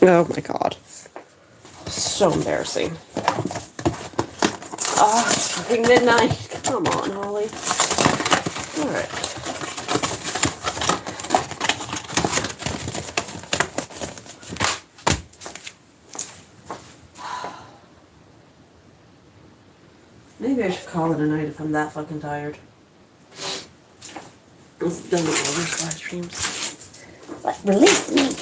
Oh my god. So embarrassing. Ah, it's fucking midnight. Come on, Holly. Alright. Maybe I should call it a night if I'm that fucking tired. I'm done with all these live streams. What? Release me!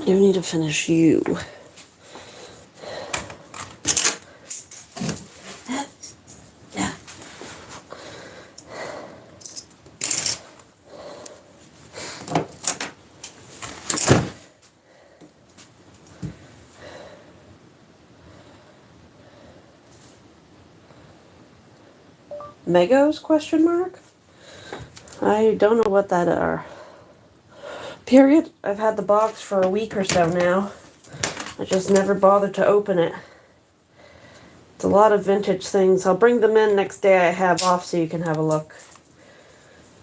You need to finish you. Yeah. Megos? Question mark? I don't know what that are. Period. I've had the box for a week or so now. I just never bothered to open it. It's a lot of vintage things. I'll bring them in next day I have off so you can have a look.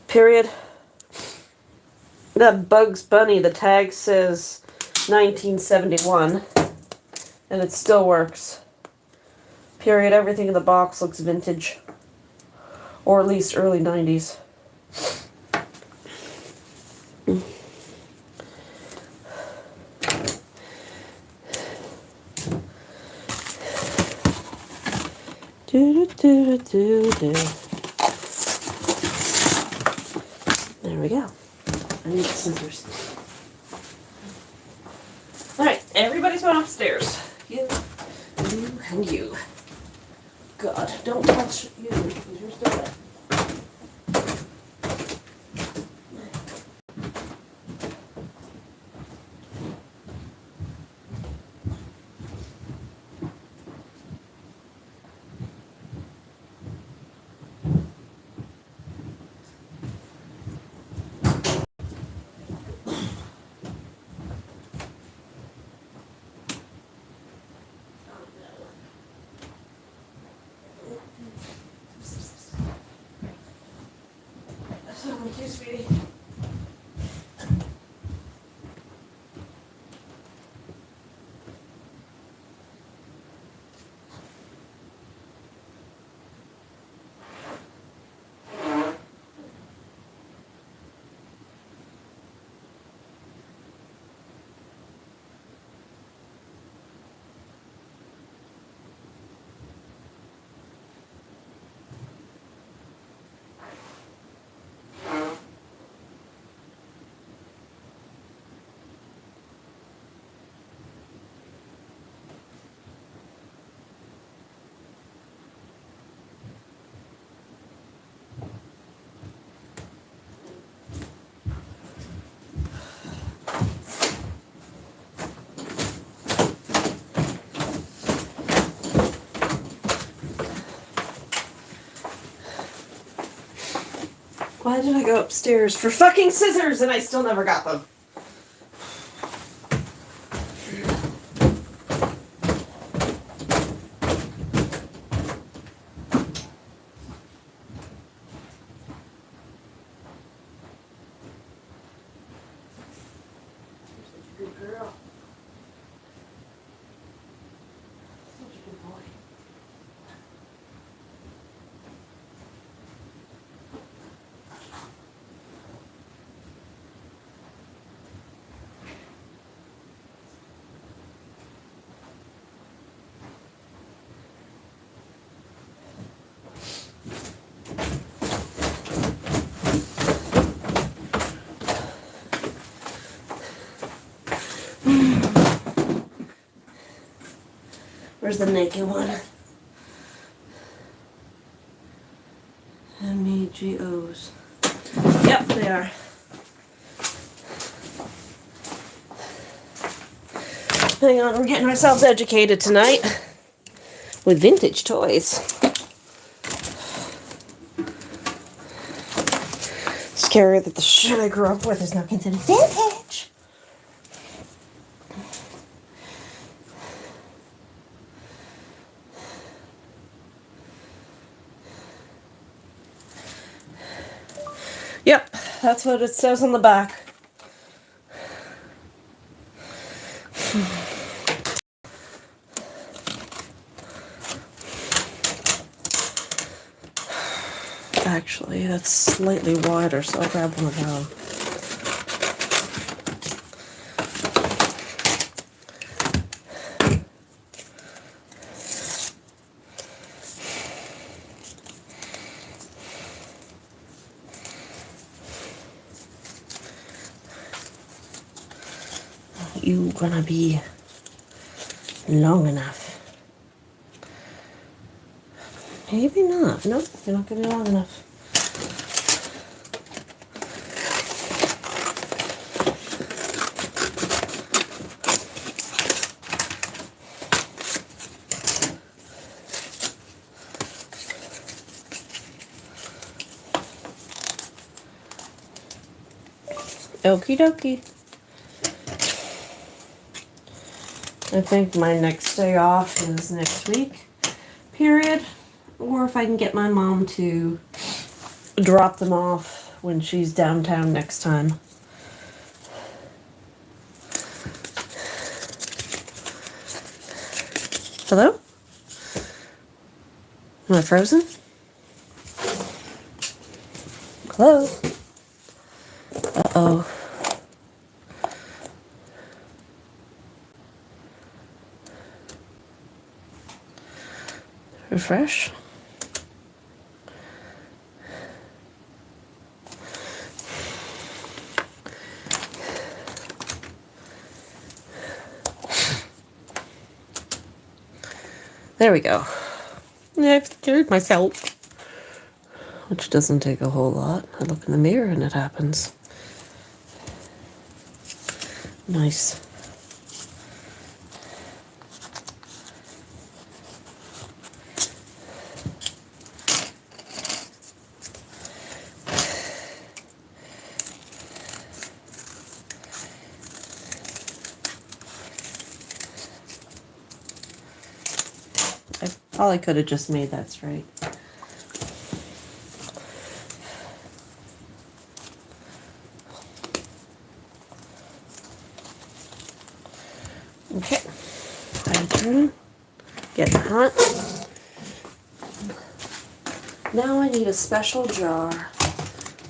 Period. That Bugs Bunny, the tag says 1971. And it still works. Period. Everything in the box looks vintage. Or at least early 90s. There we go. I need the scissors. Alright, everybody's going upstairs. You, and you. God, don't touch you because you're still wet. Thank you, sweetie. Why did I go upstairs for fucking scissors and I still never got them? Good girl. Such a good boy. Where's the naked one? MEGOs. Yep, they are. Hang on, we're getting ourselves educated tonight with vintage toys. Scary that the shit I grew up with is not considered vintage. Yep, that's what it says on the back. Actually, that's slightly wider, so I'll grab one of those. You gonna be long enough? Maybe not. Nope, you're not gonna be long enough. Okie dokie. I think my next day off is next week, period. Or if I can get my mom to drop them off when she's downtown next time. Hello? Am I frozen? Hello? Uh-oh. Refresh. There we go. Yeah, I've scared myself. Which doesn't take a whole lot. I look in the mirror and it happens. Nice. I probably could have just made that straight. turning. Getting hot. Now I need a special jar.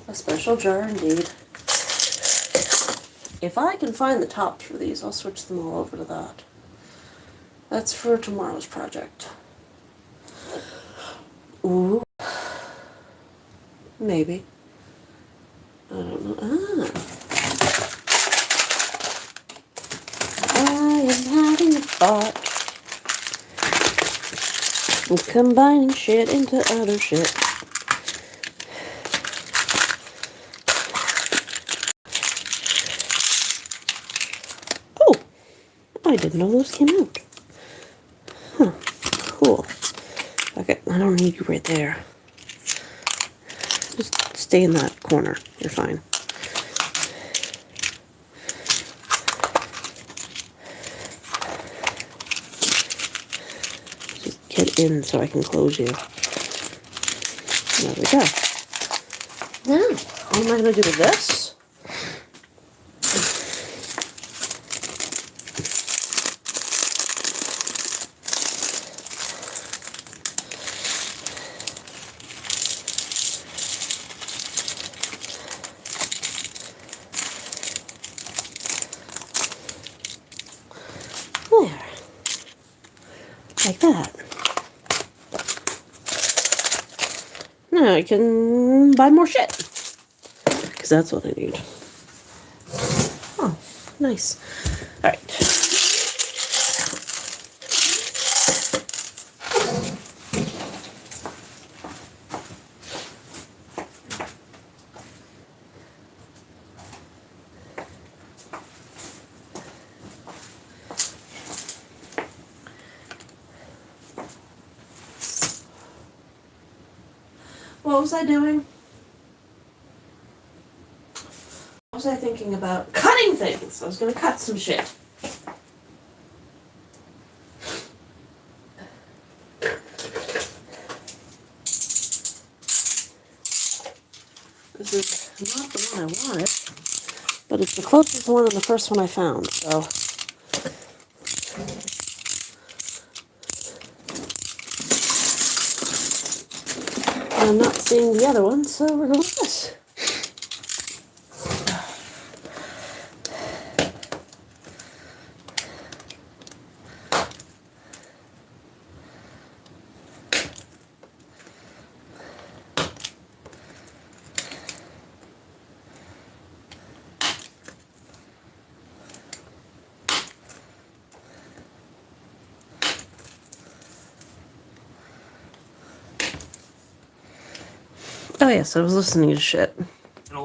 A special jar indeed. If I can find the tops for these, I'll switch them all over to that. That's for tomorrow's project. Ooh. Maybe. I don't know. I am having a thought. I'm combining shit into other shit. Oh! I didn't know those came out. Huh. Cool. Okay, I don't need you right there. Just stay in that corner. You're fine. Just get in so I can close you. There we go. Now, what am I going to do with this? There. Like that. Now I can buy more shit. Because that's what I need. Oh, nice. Alright. What was I doing? What was I thinking about? Cutting things! I was gonna cut some shit. This is not the one I wanted, but it's the closest one and the first one I found, so. I'm not seeing the other one, so we're going with this. Oh yes, I was listening to shit.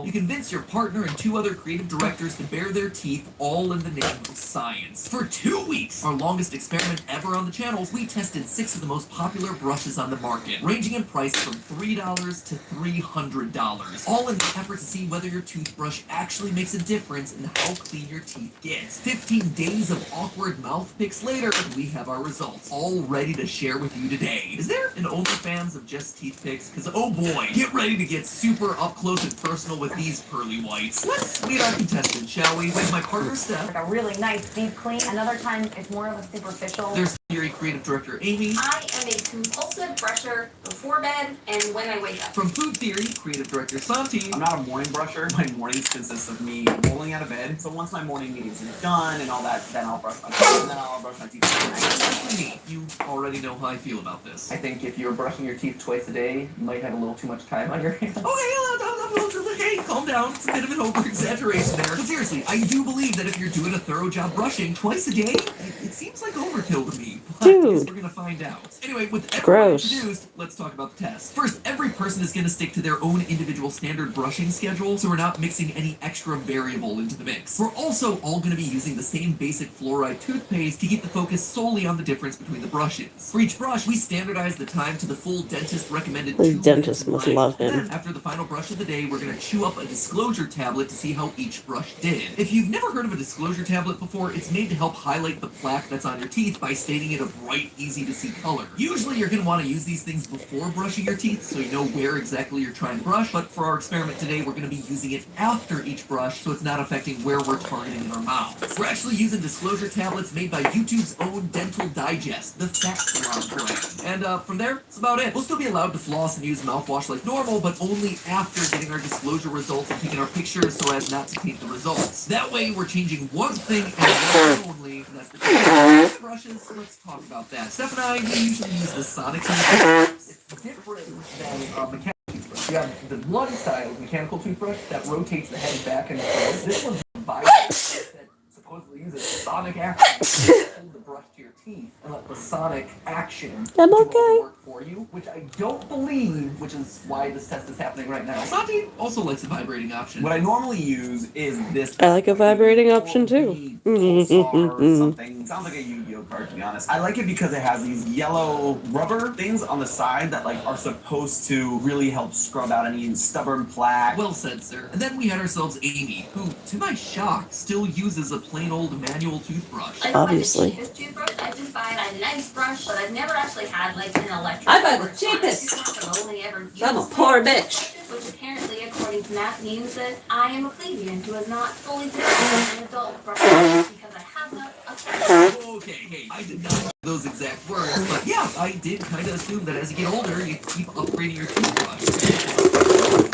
You convince your partner and 2 other creative directors to bare their teeth, all in the name of science. For 2 weeks, our longest experiment ever on the channels, we tested 6 of the most popular brushes on the market, ranging in price from $3 to $300, all in the effort to see whether your toothbrush actually makes a difference in how clean your teeth get. 15 days of awkward mouth picks later, we have our results, all ready to share with you today. Is there an OnlyFans of just teeth picks? Because oh boy, get ready to get super up close and personal with these pearly whites. Let's meet our contestant, shall we? With my partner, Steph. Like a really nice deep clean. Another time it's more of a superficial. There's Theory creative director, Amy. I am a compulsive brusher before bed and when I wake up. From Food Theory, creative director, Santi. I'm not a morning brusher. My mornings consist of me rolling out of bed. So once my morning meetings are done and all that, then I'll brush my teeth and then I'll brush my teeth at night. You already know how I feel about this. I think if you're brushing your teeth twice a day, you might have a little too much time on your hands. Okay, calm down. It's a bit of an over-exaggeration there. But seriously, I do believe that if you're doing a thorough job brushing twice a day, it seems like overkill to me. But I guess we're gonna find out. Anyway, with everyone introduced, let's talk about the test. First, every person is gonna stick to their own individual standard brushing schedule, so we're not mixing any extra variable into the mix. We're also all gonna be using the same basic fluoride toothpaste to keep the focus solely on the difference between the brushes. For each brush, we standardize the time to the full dentist recommended 2 minutes. The dentist must love him. Then, after the final brush of the day, we're gonna chew up a disclosure tablet to see how each brush did. If you've never heard of a disclosure tablet before, it's made to help highlight the plaque that's on your teeth by staining it a bright, easy to see color. Usually you're going to want to use these things before brushing your teeth so you know where exactly you're trying to brush, but for our experiment today we're going to be using it after each brush so it's not affecting where we're targeting in our mouths. We're actually using disclosure tablets made by YouTube's own Dental Digest, the Fat Salon brand. And from there, that's about it. We'll still be allowed to floss and use mouthwash like normal, but only after getting our disclosure results and taking our pictures so as not to taint the results. That way we're changing one thing and one only, and that's the brushes. So let's talk about that. Steph and I, we usually use the Sonic toothbrush. It's different than mechanical toothbrush. You have the one-style mechanical toothbrush that rotates the head back and forth. This one's a vibrator that supposedly uses sonic action to hold the brush to your teeth and let the sonic action do all the work for you, which I don't believe, which is why this test is happening right now. Santi also likes a vibrating option. What I normally use is this. I like a vibrating option too. Pulsar something. Sounds like a Yu-Gi-Oh card, to be honest. I like it because it has these yellow rubber things on the side that like are supposed to really help scrub out any stubborn plaque. Well said, sir. And then we had ourselves Amy, who, to my shock, still uses a plain old manual toothbrush. Obviously. The cheapest toothbrush. I just buy a nice brush, but I've never actually had like an electric. I buy the brush. cheapest. I've only ever used I'm a poor bitch. Which apparently, according to Matt, means that I am a plebeian who has not fully developed an adult brush because I have not updated. Okay, hey, I did not use those exact words, but yeah, I did kind of assume that as you get older, you keep upgrading your toothbrush.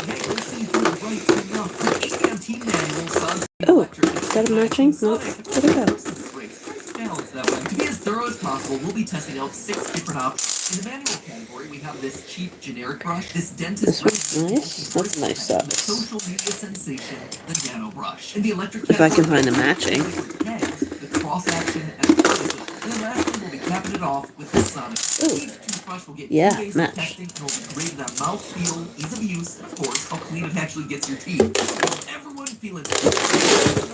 Hey, let's see who's right enough. The 8 team manual sounds Oh, is that a matching? No. Where'd it go? balance that way. To be as thorough as possible, we'll be testing out 6 different options. In the manual category, we have this cheap generic brush, this dentist This one's nice. That's a nice the size. social media sensation, the nano brush. In the electric If I can category, find a matching. the cross action and the particle. And then lastly, we'll be capping it off with the sonic. Ooh. Each toothbrush will get Yeah, 2 days match. of testing and will be graded on mouthfeel, ease of use, and of course, how clean it actually gets your teeth. Everyone feeling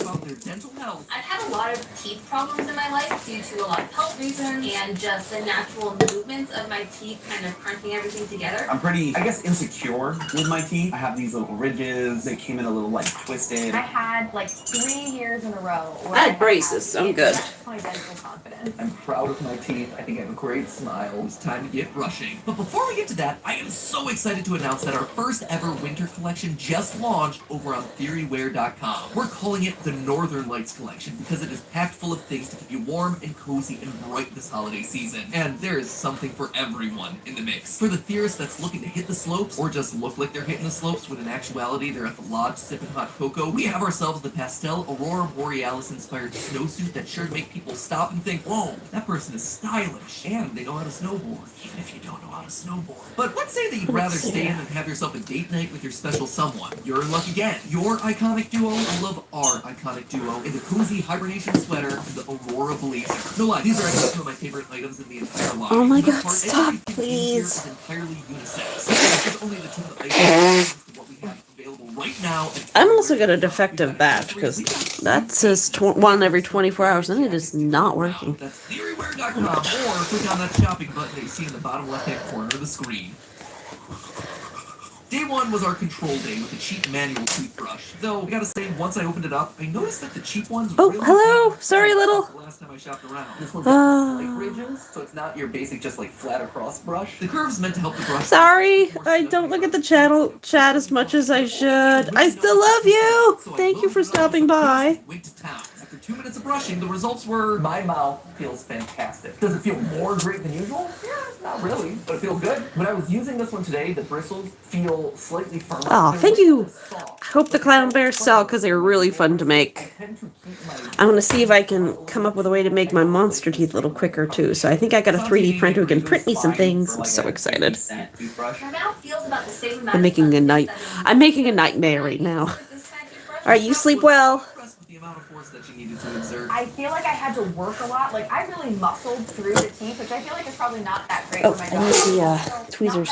about their dental health. I've had a lot of teeth problems in my life due to a lot of health reasons and just the natural movements of my teeth kind of crunching everything together. I'm pretty, I guess, insecure with my teeth. I have these little ridges. They came in a little like twisted. I had like 3 years in a row. Where I had braces. I'm good. That's my dental confidence. I'm proud of my teeth. I think I have a great smile. It's time to get brushing. But before we get to that, I am so excited to announce that our first ever winter collection just launched over on TheoryWear.com. We're calling it the Northern Lights Collection because it is packed full of things to keep you warm and cozy and bright this holiday season. And there is something for everyone in the mix. For the theorist that's looking to hit the slopes or just look like they're hitting the slopes when in actuality they're at the lodge sipping hot cocoa, we have ourselves the pastel Aurora Borealis inspired snowsuit that's sure to make people stop and think, whoa, that person is stylish and they know how to snowboard, even if you don't know how to snowboard. But let's say that you'd rather stay in and have yourself a date night with your special someone. You're in luck again. Your iconic duo will love our iconic duo in the cozy hibernation sweater and the Aurora Blazer. No lie, these are actually 2 of my favorite items in the entire line. Oh my The God, part stop, everything in here please. is entirely unisex. This is only the 2 items to what we have available right now. I'm also got a defective batch because that says 1 every 24 hours and it is not working. That's theorywear.com or click on that shopping button that you see in the bottom left-hand corner of the screen. Day 1 was our control day with the cheap manual toothbrush. Though, I gotta say, once I opened it up, I noticed that the cheap ones Oh, really hello. had Sorry, little. the last time I shopped around. This one's got slight ridges, so it's not your basic just like flat across brush. The curve's meant to help the brush. Sorry, I don't look at the chat as much as I should. I still love you. Thank you for stopping by. Went to town. After 2 minutes of brushing, the results were my mouth feels fantastic. Does it feel more great than usual? Yeah, not really, but it feels good. When I was using this one today, the bristles feel slightly firmer. Oh, They're thank you. soft. I hope the clown bears sell because they're really fun to make. I tend to keep my I'm gonna see if I can come up with a way to make my monster teeth a little quicker too. So I think I got a 3D printer who can print me some things. I'm so excited. My mouth feels about the same amount I'm making a night. I'm making a nightmare right now. All right, you sleep well. impressed with the amount of force that you needed to exert. I feel like I had to work a lot. Like I really muscled through the teeth, which I feel like is probably not that great Oh, for my I need jaw. the tweezers.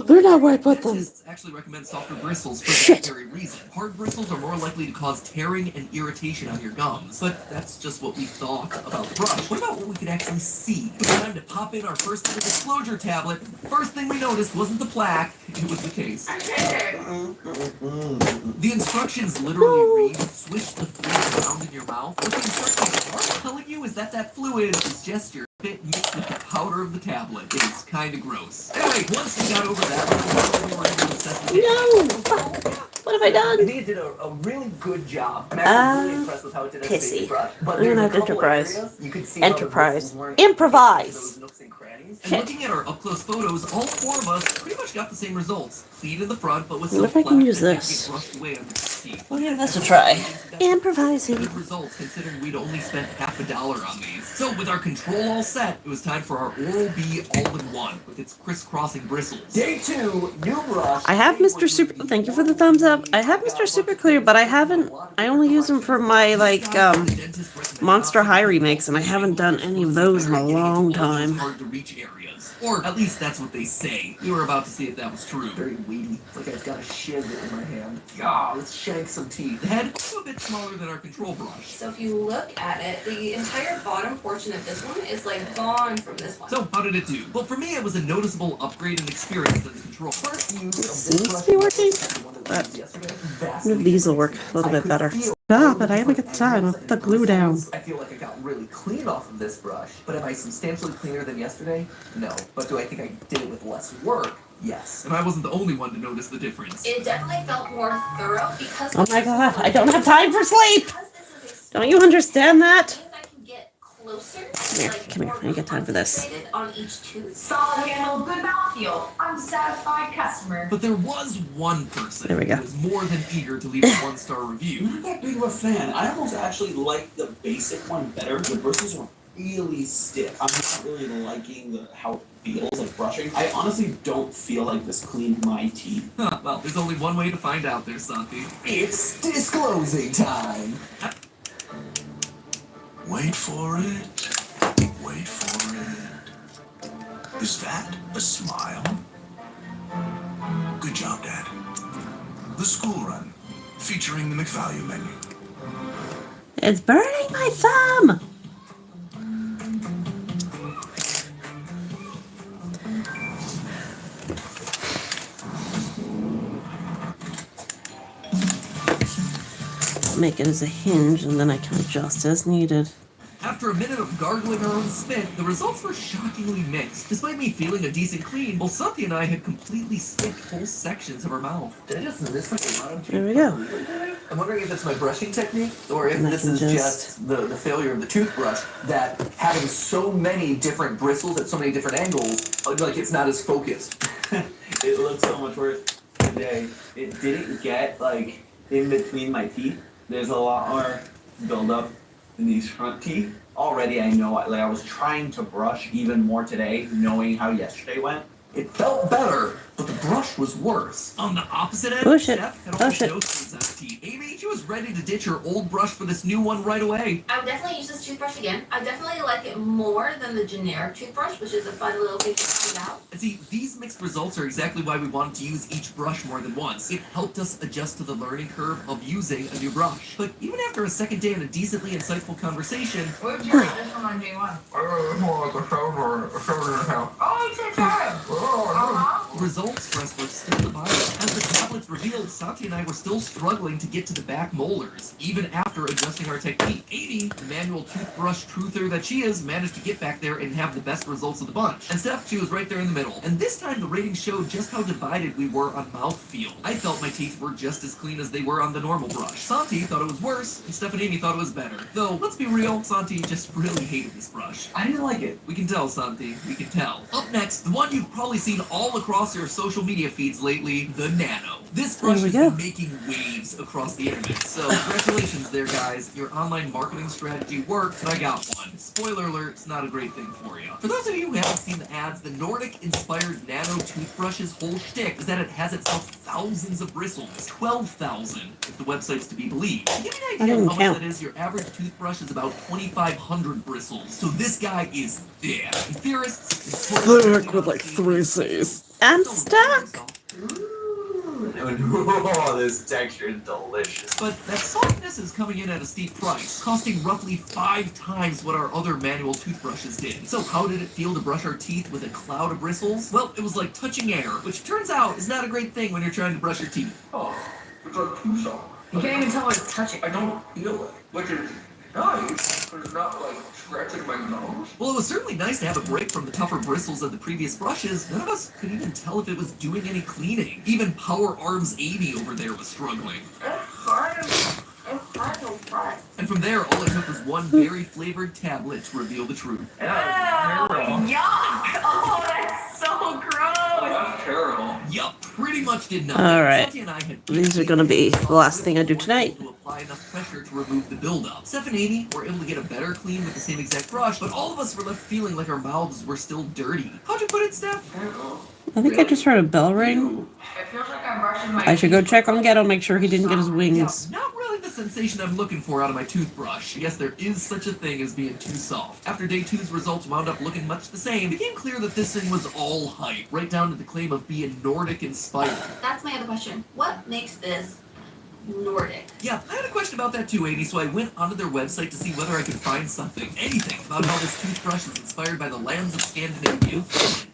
They're not where I put them. Dentists actually recommend softer bristles for Shit. that very reason. Hard bristles are more likely to cause tearing and irritation on your gums. But that's just what we thought about the brush. What about what we could actually see? It was time to pop in our first ever disclosure tablet. First thing we noticed wasn't the plaque, it was the case. The instructions literally read, swish the fluid around in your mouth. What the instructions aren't telling you is that that fluid is just your spit mixed with the powder of the tablet. It is kind of gross. Anyway, once we got over that, we were able to assess the No! What have I I done? think it did a really good job. I'm actually really impressed with how it did as a pissy. baby brush. But I'm gonna there's a have couple Enterprise. areas you could see how the Enterprise. bristles weren't Improvise. those nooks and crannies. And Shit. looking at our up-close photos, all four of us pretty much got the same results. Clean in the front, but with Wonder some if I can flash use that didn't this. get brushed away under the teeth. We'll give this a try. Improvising. Good results considering we'd only spent $50 on these. So with our control all set, it was time for our Oral-B All-in-One with its crisscrossing bristles. Day 2, new brush. I have Mr. Super. Thank you for the thumbs up. I have Mr. Super Clear, but I haven't. I only use him for my Monster High remakes, and I haven't done any of those in a long time. Hard to reach areas. Or at least that's what they say. We were about to see if that was true. Very weighty. It's like I've got a shiv in my hand. God, let's shank some teeth. The head was a bit smaller than our control brush. So if you look at it, the entire bottom portion of this one is like gone from this one. So how did it do? Well, for me, it was a noticeable upgrade in experience than the control. First use of this Seems brush to be working, and one that we but used yesterday, maybe vastly these will work a little bit better. Stop it! I haven't got the time. I'll put the glue down. I feel like I got really clean off of this brush, but am I substantially cleaner than yesterday? No. But do I think I did it with less work? Yes. And I wasn't the only one to notice the difference. It definitely felt more thorough because. Oh my god! I don't have time for sleep. Because this is a Don't you understand that? means I can get closer. Here, come here. I got time for this. Concentrated on each tooth. Solid handle, good mouthfeel. I'm a satisfied customer. But there was one person There we go. who was more than eager to leave a one-star review. I'm not that big of a fan. I almost actually like the basic one better. The bristles are really stiff. I'm not really liking how it feels like brushing. I honestly don't feel like this cleaned my teeth. Huh, well, there's only one way to find out there, Santi. It's disclosing time. Wait for it. Wait for it. Is that a smile? Good job, Dad. The school run, featuring the McValue menu. It's burning my thumb. Make it as a hinge, and then I can adjust as needed. After a minute of gargling our own spit, the results were shockingly mixed. Despite me feeling a decent clean, both Santi and I had completely skipped whole sections of our mouth. Did I just miss like a lot of There we go. I'm wondering if it's my brushing technique, or if And I this can is just- just the failure of the toothbrush, that having so many different bristles at so many different angles, like it's not as focused. It looks so much worse today. It didn't get like in between my teeth. There's a lot more buildup in these front teeth. Already I know, like I was trying to brush even more today, knowing how yesterday went. It felt better, but the brush was worse. On the opposite end, Push it. Steph had Push almost it. no stains on her teeth. Amy, she was ready to ditch her old brush for this new one right away. I would definitely use this toothbrush again. I definitely like it more than the generic toothbrush, which is a fun little thing to find out. And see, these mixed results are exactly why we wanted to use each brush more than once. It helped us adjust to the learning curve of using a new brush. But even after a second day and a decently insightful conversation, What did you rate this one on day one? More like a 7.5. Oh, it's a time. results for us were still divided. As the tablets revealed, Santi and I were still struggling to get to the back molars, even after adjusting our technique. Amy, the manual toothbrush truther that she is, managed to get back there and have the best results of the bunch. And Steph, she was right there in the middle. And this time the ratings showed just how divided we were on mouthfeel. I felt my teeth were just as clean as they were on the normal brush. Santi thought it was worse, and Steph and Amy thought it was better. Though, let's be real, Santi just really hated this brush. I didn't like it. We can tell, Santi. We can tell. Up next, the one you've probably seen all across your social media feeds lately, the Nano. This brush has been making waves across the internet. So, congratulations there, guys. Your online marketing strategy worked, and I got one. Spoiler alert, it's not a great thing for you. For those of you who haven't seen the ads, the Nordic-inspired Nano toothbrush's whole shtick is that it has itself thousands of bristles. 12,000, if the website's to be believed. To give you an idea of how much that is, your average toothbrush is about 2,500 bristles. So this guy is thick. And theorists... Thick with like 3 C's. I'm stuck! Oh, this texture is delicious. But that softness is coming in at a steep price, costing roughly 5 times what our other manual toothbrushes did. So how did it feel to brush our teeth with a cloud of bristles? Well, it was like touching air, which turns out is not a great thing when you're trying to brush your teeth. Oh, it's like too soft. You can't even tell what it's touching. I don't feel it, which is Nice, but it's not like scratching my nose. Well, it was certainly nice to have a break from the tougher bristles of the previous brushes. None of us could even tell if it was doing any cleaning. Even Power Arms Amy over there was struggling. And from there, all it took was one berry flavored tablet to reveal the truth. Yuck! Oh, that's so gross! That's terrible. Yup, pretty much did nothing. All right. Satya and I had These are going to be the last thing I do tonight. to apply enough pressure to remove the buildup. Steph and Amy were able to get a better clean with the same exact brush, but all of us were left feeling like our mouths were still dirty. How'd you put it, Steph? I think I just heard a bell ring. It feels like I'm brushing my I should go check on Ghetto, make sure he didn't get his wings. Not really the sensation I'm looking for out of my toothbrush. Yes, there is such a thing as being too soft. After day 2's results wound up looking much the same, it became clear that this thing was all hype, right down to the claim of being Nordic inspired. That's my other question. What makes this Nordic? Yeah, I had a question about that too, Amy, so I went onto their website to see whether I could find something, anything, about how this toothbrush is inspired by the lands of Scandinavia,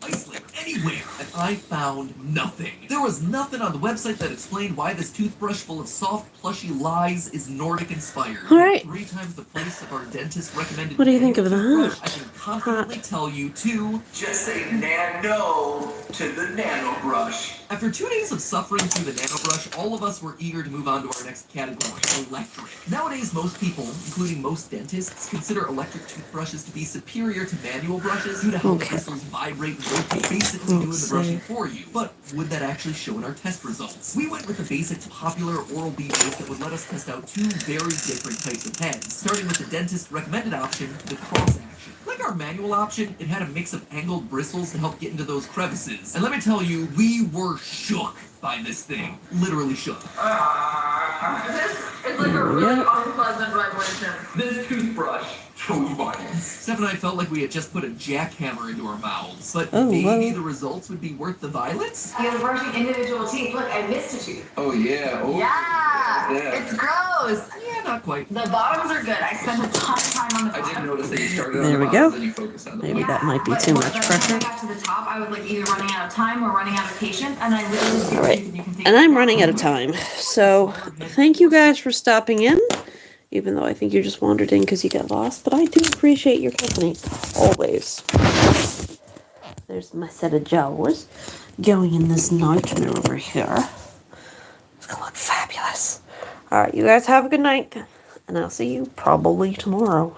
Iceland, anywhere, and I found nothing. There was nothing on the website that explained why this toothbrush full of soft, plushy lies is Nordic inspired. All right. 3 times the price of our dentist recommended. What do you think of that? toothbrush, I can confidently tell you to just say nano to the nano brush. After 2 days of suffering through the nano brush, all of us were eager to move on to our next category, electric. Nowadays, most people, including most dentists, consider electric toothbrushes to be superior to manual brushes due to how the bristles vibrate and rotate, basically doing the brushing for you. But would that actually show in our test results? We went with the basic popular Oral-B base that would let us test out 2 very different types of pens, starting with the dentist recommended option, the cross action. Like our manual option, it had a mix of angled bristles to help get into those crevices. And let me tell you, we were shook by this thing. Literally shook. This is like a really unpleasant vibration. This toothbrush chose violence. Steph and I felt like we had just put a jackhammer into our mouths, but maybe the results would be worth the violence? He was brushing individual teeth. Look, I missed a tooth. Oh yeah. Oh. Yeah, it's gross. Yeah, not quite. The bottoms are good. I spent a ton of time on the bottom. I did notice that you started There on we the go. bottom, then you focused on the Maybe bottom. that might be But too much when I pressure. got to the top, I was like either running out of time or running out of patience, and I literally All right, and I'm running out of time. So thank you guys for stopping in, even though I think you just wandered in because you got lost. But I do appreciate your company, always. There's my set of jaws going in this nightmare over here. It's going to look fabulous. All right, you guys have a good night, and I'll see you probably tomorrow.